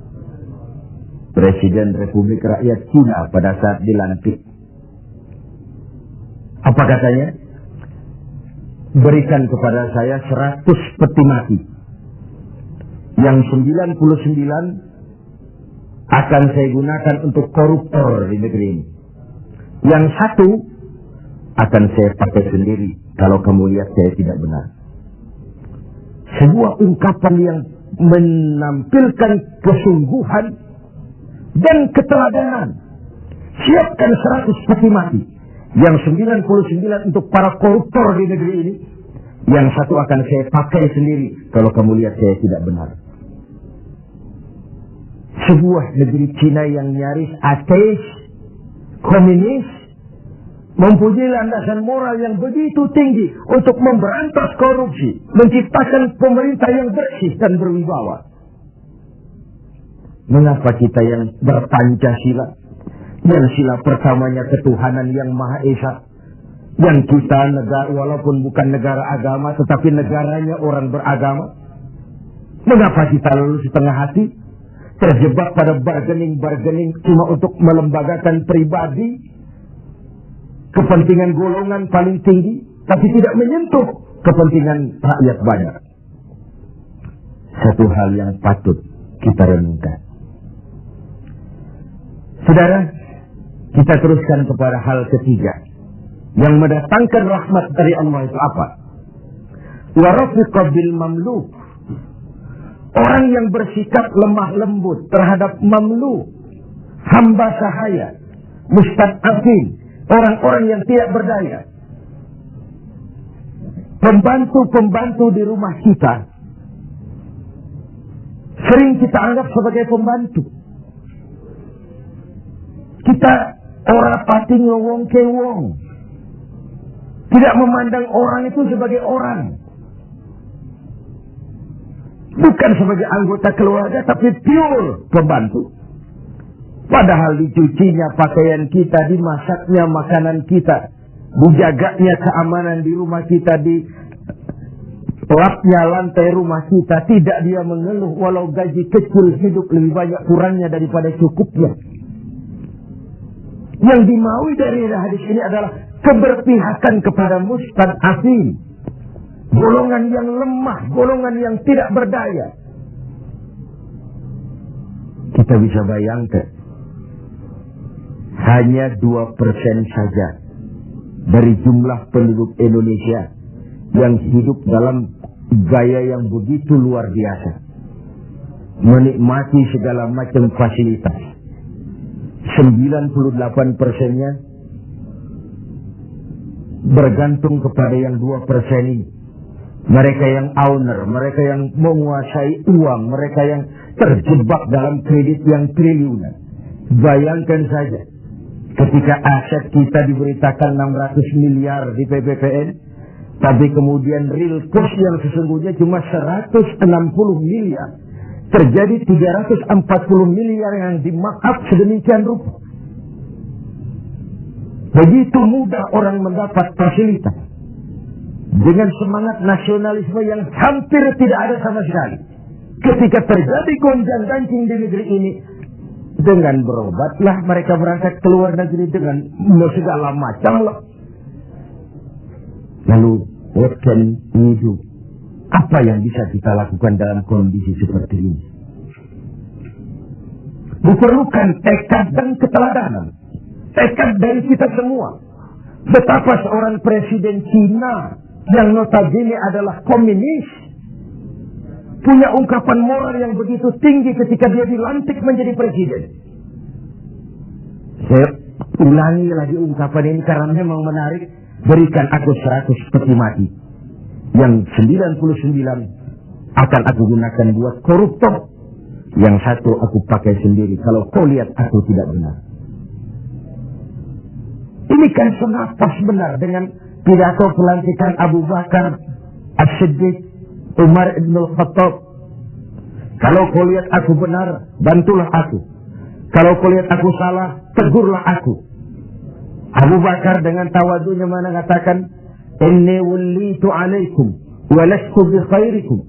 Presiden Republik Rakyat Cina pada saat dilantik. Apa katanya? Berikan kepada saya 100 peti mati. Yang 99 akan saya gunakan untuk koruptor di negeri ini. Yang 1 akan saya pakai sendiri kalau kamu lihat saya tidak benar. Sebuah ungkapan yang menampilkan kesungguhan dan keteladanan. Siapkan 100 peti mati. Yang 99 untuk para koruptor di negeri ini. Yang 1 akan saya pakai sendiri kalau kamu lihat saya tidak benar. Sebuah negeri Cina yang nyaris ateis, komunis, mempunyai landasan moral yang begitu tinggi untuk memberantas korupsi, menciptakan pemerintah yang bersih dan berwibawa. Mengapa kita yang berpancasila, yang sila pertamanya ketuhanan yang Maha Esa, yang kita negara walaupun bukan negara agama tetapi negaranya orang beragama, mengapa kita lalu setengah hati terjebak pada bargaining cuma untuk melembagakan pribadi, kepentingan golongan paling tinggi, tapi tidak menyentuh kepentingan rakyat banyak? Satu hal yang patut kita renungkan. Saudara, kita teruskan kepada hal ketiga yang mendatangkan rahmat dari Allah itu apa? Wa rafiqa bil mamluk. Orang yang bersikap lemah lembut terhadap mamluk, hamba sahaya, mustad'afin, orang-orang yang tidak berdaya. Pembantu-pembantu di rumah kita sering kita anggap sebagai pembantu. Kita ora pati ngowong ke wong. Tidak memandang orang itu sebagai orang. Bukan sebagai anggota keluarga, tapi pure pembantu. Padahal dicucinya pakaian kita, dimasaknya makanan kita, dijaganya keamanan di rumah kita, di lapnya lantai rumah kita. Tidak dia mengeluh walau gaji kecil, hidup lebih banyak kurangnya daripada cukupnya. Yang dimaui dari hadis ini adalah keberpihakan kepada mustad'afin, golongan yang lemah, golongan yang tidak berdaya. Kita bisa bayangkan, hanya 2% saja dari jumlah penduduk Indonesia yang hidup dalam gaya yang begitu luar biasa, menikmati segala macam fasilitas. 98%-nya bergantung kepada yang 2% ini. Mereka yang owner, mereka yang menguasai uang, mereka yang terjebak dalam kredit yang triliunan. Bayangkan saja, ketika aset kita diberitakan 600 miliar di PPPN, tapi kemudian real cost yang sesungguhnya cuma 160 miliar. Terjadi 340 miliar yang dimarkup sedemikian rupa. Begitu mudah orang mendapat fasilitas dengan semangat nasionalisme yang hampir tidak ada sama sekali. Ketika terjadi gonjang ganjing di negeri ini, dengan berobatlah mereka berangkat ke luar negeri dengan segala macam lah. Lalu what can we do? Apa yang bisa kita lakukan dalam kondisi seperti ini? Diperlukan tekad dan keteladanan. Tekad dari kita semua. Betapa seorang presiden Cina yang notabene adalah komunis punya ungkapan moral yang begitu tinggi ketika dia dilantik menjadi presiden. Saya ulangi lagi ungkapan ini karena memang menarik. Berikan aku 100 peti mati. Yang 99 akan aku gunakan buat koruptor. Yang 1 aku pakai sendiri kalau kau lihat aku tidak benar. Ini kan senapas benar dengan pidato pelantikan Abu Bakar As-Siddiq, Umar Ibn Khattab. Kalau kau lihat aku benar, bantulah aku. Kalau kau lihat aku salah, tegurlah aku. Abu Bakar dengan tawadunya mengatakan, inni wallitu alaikum walastu bi khairikum.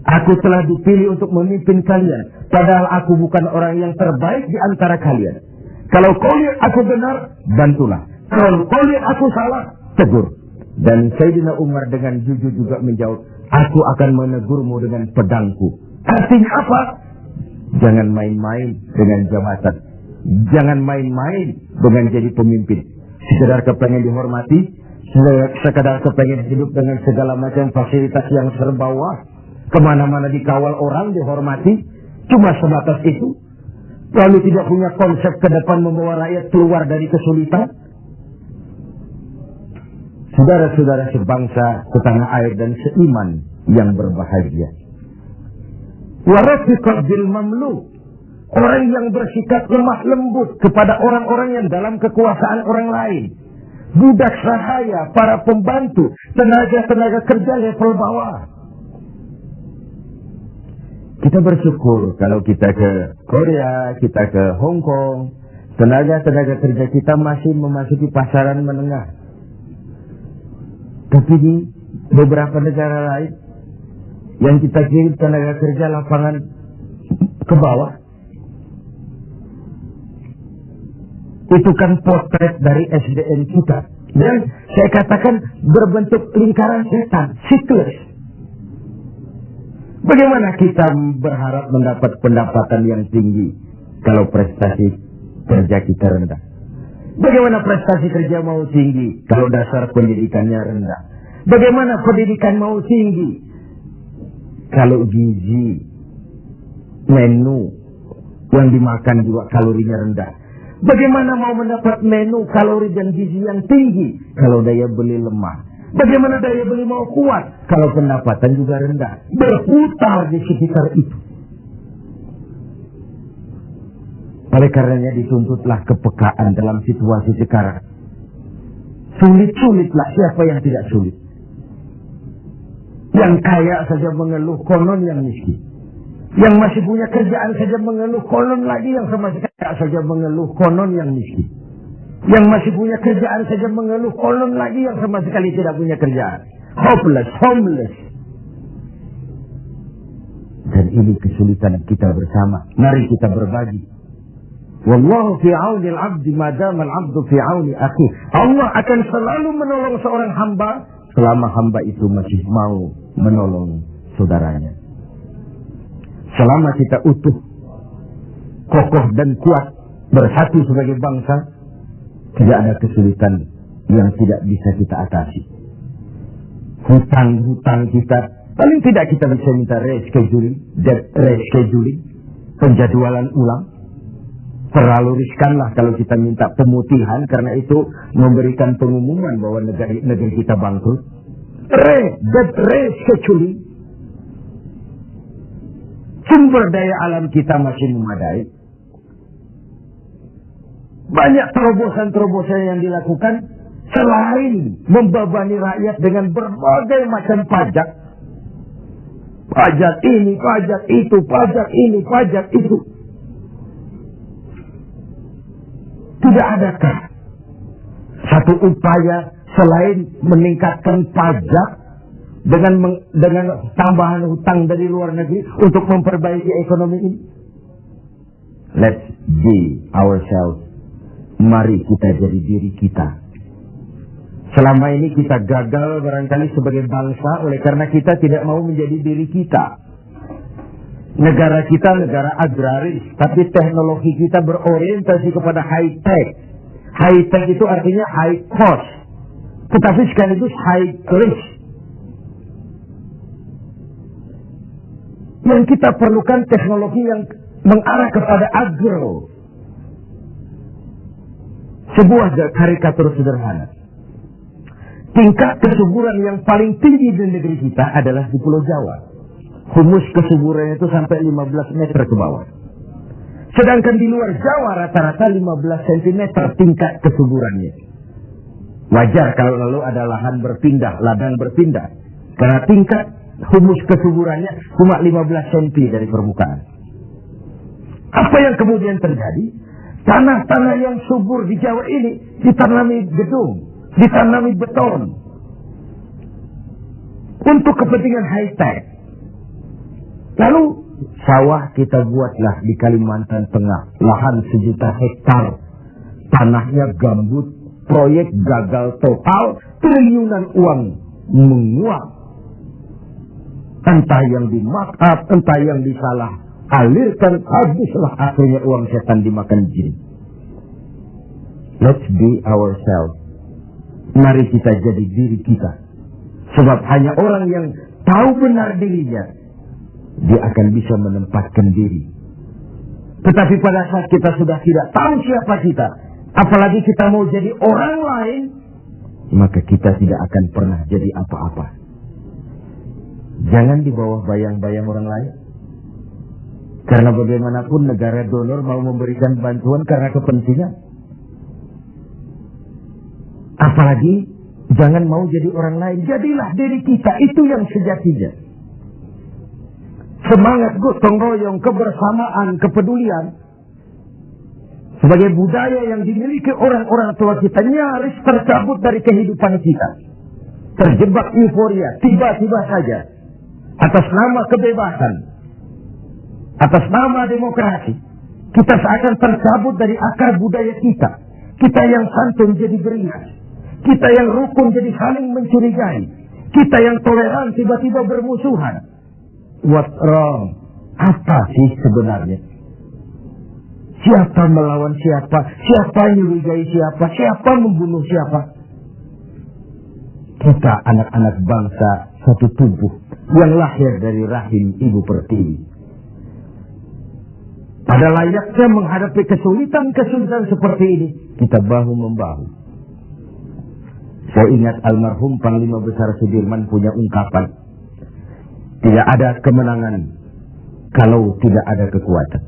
Aku telah dipilih untuk memimpin kalian, padahal aku bukan orang yang terbaik di antara kalian. Kalau kau lihat aku benar, bantulah. Kalau kau lihat aku salah, tegur. Dan Sayyidina Umar dengan jujur juga menjawab, aku akan menegurmu dengan pedangku. Artinya apa? Jangan main-main dengan jabatan. Jangan main-main dengan jadi pemimpin. Sekedar kepengen dihormati, sekedar kepengen hidup dengan segala macam fasilitas yang serba wah, kemana-mana dikawal orang, dihormati, cuma sebatas itu. Lalu tidak punya konsep ke depan membawa rakyat keluar dari kesulitan. Saudara-saudara sebangsa, setanah air dan seiman yang berbahagia. Warafiqat bil mamluk, orang yang bersikap lemah lembut kepada orang-orang yang dalam kekuasaan orang lain. Budak sahaya, para pembantu, tenaga-tenaga kerja level bawah. Kita bersyukur kalau kita ke Korea, kita ke Hong Kong, tenaga-tenaga kerja kita masih memasuki pasaran menengah. Tapi di beberapa negara lain yang kita kirim tenaga kerja lapangan ke bawah, itu kan potret dari SDM kita. Dan saya katakan berbentuk lingkaran setan, siklus. Bagaimana kita berharap mendapat pendapatan yang tinggi kalau prestasi kerja kita rendah? Bagaimana prestasi kerja mau tinggi kalau dasar pendidikannya rendah? Bagaimana pendidikan mau tinggi kalau gizi, menu yang dimakan juga kalorinya rendah? Bagaimana mau mendapat menu kalori dan gizi yang tinggi kalau daya beli lemah? Bagaimana daya beli mau kuat kalau pendapatan juga rendah? Berputar di sekitar itu. Oleh karenanya dituntutlah kepekaan dalam situasi sekarang. Sulit-sulitlah, siapa yang tidak sulit? Yang kaya saja mengeluh, konon yang miskin. Yang masih punya kerjaan saja mengeluh, konon lagi yang sama sekali saja mengeluh, konon yang miskin. Yang masih punya kerjaan saja mengeluh, konon lagi yang sama sekali tidak punya kerjaan. Hopeless, homeless. Dan ini kesulitan kita bersama. Mari kita berbagi. Wallahu fi auni al-'abdi madama al-'abdu fi auni akhi. Allah akan selalu menolong seorang hamba selama hamba itu masih mau menolong saudaranya. Selama kita utuh, kokoh dan kuat, bersatu sebagai bangsa, tidak ada kesulitan yang tidak bisa kita atasi. Hutang-hutang kita, paling tidak kita bisa minta rescheduling, debt rescheduling, penjadwalan ulang. Terlalu riskanlah kalau kita minta pemutihan, karena itu memberikan pengumuman bahwa negeri kita bangkrut. Debt rescheduling. Sumber daya alam kita masih memadai. Banyak terobosan-terobosan yang dilakukan selain membebani rakyat dengan berbagai macam pajak. Pajak ini, pajak itu, pajak ini, pajak itu. Tidak adakah satu upaya selain meningkatkan pajak dengan tambahan hutang dari luar negeri untuk memperbaiki ekonomi ini? Let's be ourselves. Mari kita jadi diri kita. Selama ini kita gagal barangkali sebagai bangsa oleh karena kita tidak mau menjadi diri kita. Negara kita negara agraris, tapi teknologi kita berorientasi kepada high tech. High tech itu artinya high cost, tetapi sekaligus high risk. Yang kita perlukan teknologi yang mengarah kepada agro. Sebuah karikatur sederhana. Tingkat kesuburan yang paling tinggi di negeri kita adalah di Pulau Jawa. Humus kesuburannya itu sampai 15 meter ke bawah. Sedangkan di luar Jawa rata-rata 15 cm tingkat kesuburannya. Wajar kalau lalu ada lahan berpindah, ladang berpindah. Karena tingkat humus kesuburannya cuma 15 cm dari permukaan. Apa yang kemudian terjadi? Tanah-tanah yang subur di Jawa ini ditanami gedung, ditanami beton. Untuk kepentingan high-tech. Lalu sawah kita buatlah di Kalimantan Tengah. Lahan 1 juta hektar. Tanahnya gambut. Proyek gagal total. Triliunan uang menguap. Entah yang di-markup, entah yang disalah alirkan, habislah akhirnya uang setan dimakan jin. Let's be ourselves. Mari kita jadi diri kita. Sebab hanya orang yang tahu benar dirinya, dia akan bisa menempatkan diri. Tetapi pada saat kita sudah tidak tahu siapa kita, apalagi kita mau jadi orang lain, maka kita tidak akan pernah jadi apa-apa. Jangan di bawah bayang-bayang orang lain. Karena bagaimanapun negara donor mau memberikan bantuan karena kepentingan. Apalagi jangan mau jadi orang lain. Jadilah diri kita, itu yang sejatinya. Semangat gotong royong, kebersamaan, kepedulian sebagai budaya yang dimiliki orang-orang tua kita nyaris tercabut dari kehidupan kita. Terjebak euforia tiba-tiba saja atas nama kebebasan, atas nama demokrasi. Kita seakan tercabut dari akar budaya kita. Kita yang santun jadi beringas, kita yang rukun jadi saling mencurigai, kita yang toleran tiba-tiba bermusuhan. What's wrong? Apa sih sebenarnya? Siapa melawan siapa? Siapa nyurigai siapa? Siapa membunuh siapa? Kita anak-anak bangsa satu tubuh yang lahir dari rahim Ibu Pertiwi. Pada layaknya menghadapi kesulitan-kesulitan seperti ini, kita bahu-membahu. Saya ingat almarhum Panglima Besar Sudirman punya ungkapan, tidak ada kemenangan kalau tidak ada kekuatan.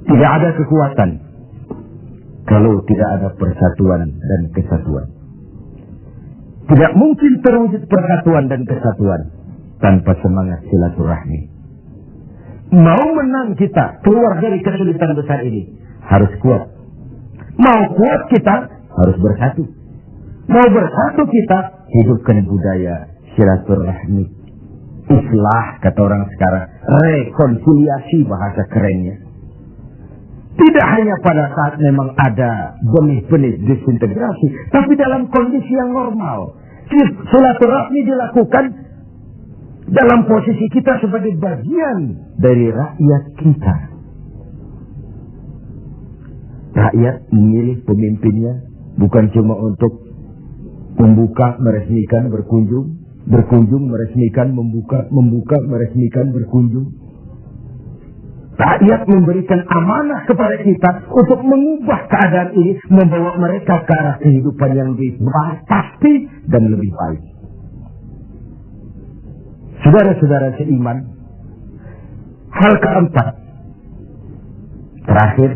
Tidak ada kekuatan kalau tidak ada persatuan dan kesatuan. Tidak mungkin terwujud persatuan dan kesatuan tanpa semangat silaturahmi. Mau menang kita keluar dari kesulitan besar ini, harus kuat. Mau kuat kita, harus bersatu. Mau bersatu kita, hidupkan budaya silaturahmi. Islah, kata orang sekarang. Rekonsiliasi, bahasa kerennya. Tidak hanya pada saat memang ada benih-benih disintegrasi, tapi dalam kondisi yang normal. Silaturahmi dilakukan dalam posisi kita sebagai bagian dari rakyat kita. Rakyat memilih pemimpinnya bukan cuma untuk membuka, meresmikan, berkunjung, meresmikan, membuka, meresmikan, berkunjung. Rakyat memberikan amanah kepada kita untuk mengubah keadaan ini, membawa mereka ke arah kehidupan yang lebih pasti dan lebih baik. Saudara-saudara seiman, hal keempat, terakhir,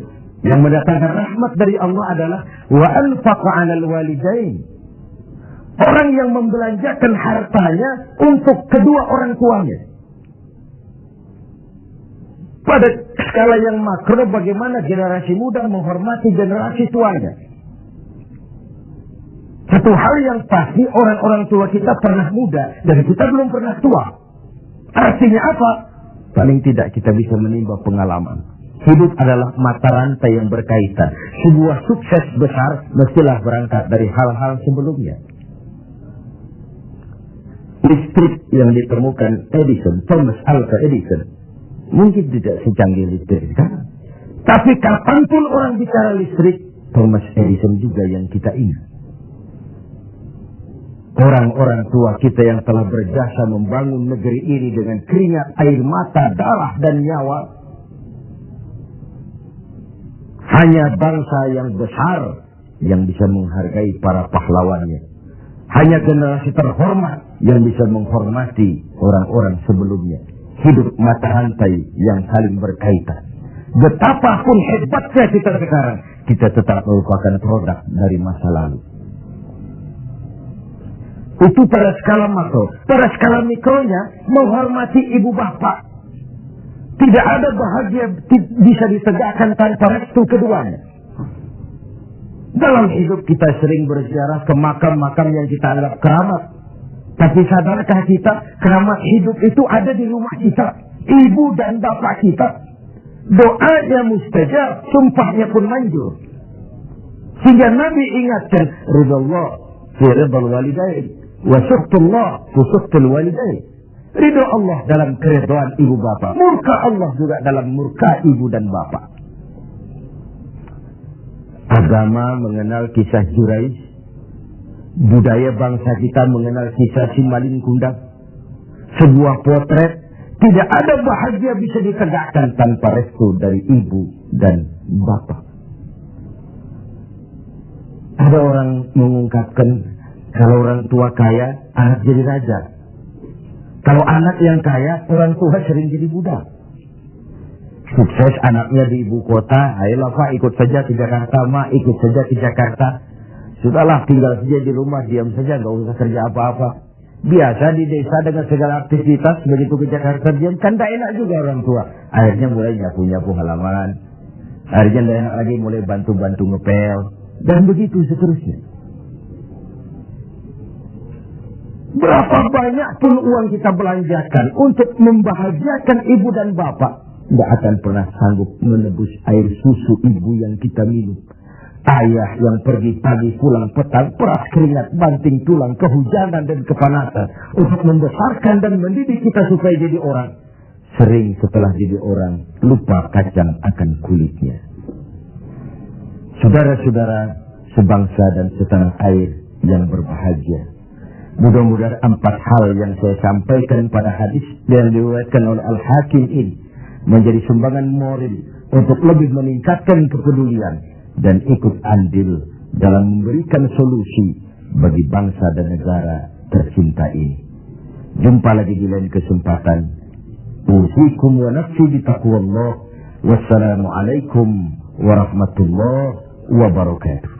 yang mendatangkan rahmat dari Allah adalah wa anfaqa 'alal walidain. Orang yang membelanjakan hartanya untuk kedua orang tuanya. Pada skala yang makro, bagaimana generasi muda menghormati generasi tuanya. Satu hal yang pasti, orang-orang tua kita pernah muda dan kita belum pernah tua. Artinya apa? Paling tidak kita bisa menimba pengalaman. Hidup adalah mata rantai yang berkaitan. Sebuah sukses besar mestilah berangkat dari hal-hal sebelumnya. Listrik yang ditemukan Thomas Alva Edison, mungkin tidak secanggih listrik sekarang. Tapi kapanpun orang bicara listrik, Thomas Edison juga yang kita ingat. Orang-orang tua kita yang telah berjasa membangun negeri ini dengan keringat, air mata, darah, dan nyawa. Hanya bangsa yang besar yang bisa menghargai para pahlawannya. Hanya generasi terhormat yang bisa menghormati orang-orang sebelumnya. Hidup mata rantai yang saling berkaitan. Betapapun hebatnya kita sekarang, kita tetap merupakan produk dari masa lalu. Itu pada skala makro. Pada skala mikronya, menghormati ibu bapak. Tidak ada bahagia bisa ditegakkan tanpa restu keduanya. Dalam hidup kita sering berziarah ke makam-makam yang kita anggap keramat. Tapi sadarkah kita, keramat hidup itu ada di rumah kita. Ibu dan bapak kita. Doanya mustajab, sumpahnya pun manjur. Sehingga Nabi ingatkan, ridallah fi ridal walidain, wa suhtullah fi suhtul walidain. Ridho Allah dalam keridhaan ibu bapak. Murka Allah juga dalam murka ibu dan bapak. Agama mengenal kisah Juraij. Budaya bangsa kita mengenal kisah Simalin Kundang. Sebuah potret, tidak ada bahagia bisa ditegakkan tanpa restu dari ibu dan bapak. Ada orang mengungkapkan, kalau orang tua kaya, anak jadi raja. Kalau anak yang kaya, orang tua sering jadi budak. Sukses anaknya di ibu kota, ayolah Pak, ikut saja ke Jakarta, Ma, ikut saja ke Jakarta. Sudahlah, tinggal saja di rumah, diam saja, gak usah kerja apa-apa. Biasa di desa dengan segala aktivitas, begitu ke Jakarta diam, kan tak enak juga orang tua. Akhirnya mulai nyapu-nyapu halaman. Akhirnya tak enak lagi, mulai bantu-bantu ngepel. Dan begitu seterusnya. Berapa banyak pun uang kita belanjakan untuk membahagiakan ibu dan bapak, tidak akan pernah sanggup menebus air susu ibu yang kita minum. Ayah yang pergi pagi pulang petang, peras keringat, banting tulang, kehujanan dan kepanasan untuk membesarkan dan mendidik kita supaya jadi orang. Sering setelah jadi orang, lupa kacang akan kulitnya. Saudara-saudara sebangsa dan setanah air yang berbahagia. Mudah-mudahan 4 hal yang saya sampaikan pada hadis yang diriwayatkan oleh Al-Hakim ini menjadi sumbangan moral untuk lebih meningkatkan kepedulian dan ikut andil dalam memberikan solusi bagi bangsa dan negara tercinta ini. Jumpa lagi di lain kesempatan. Usikum wa nafsi bitaqwallah. Wassalamualaikum warahmatullahi wabarakatuh.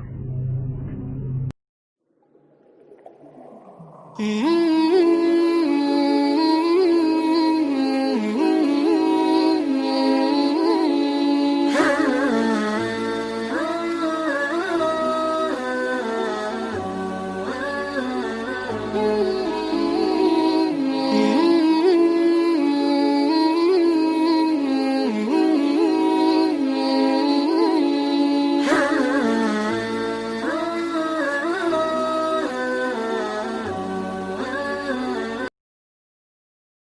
Mm-hmm.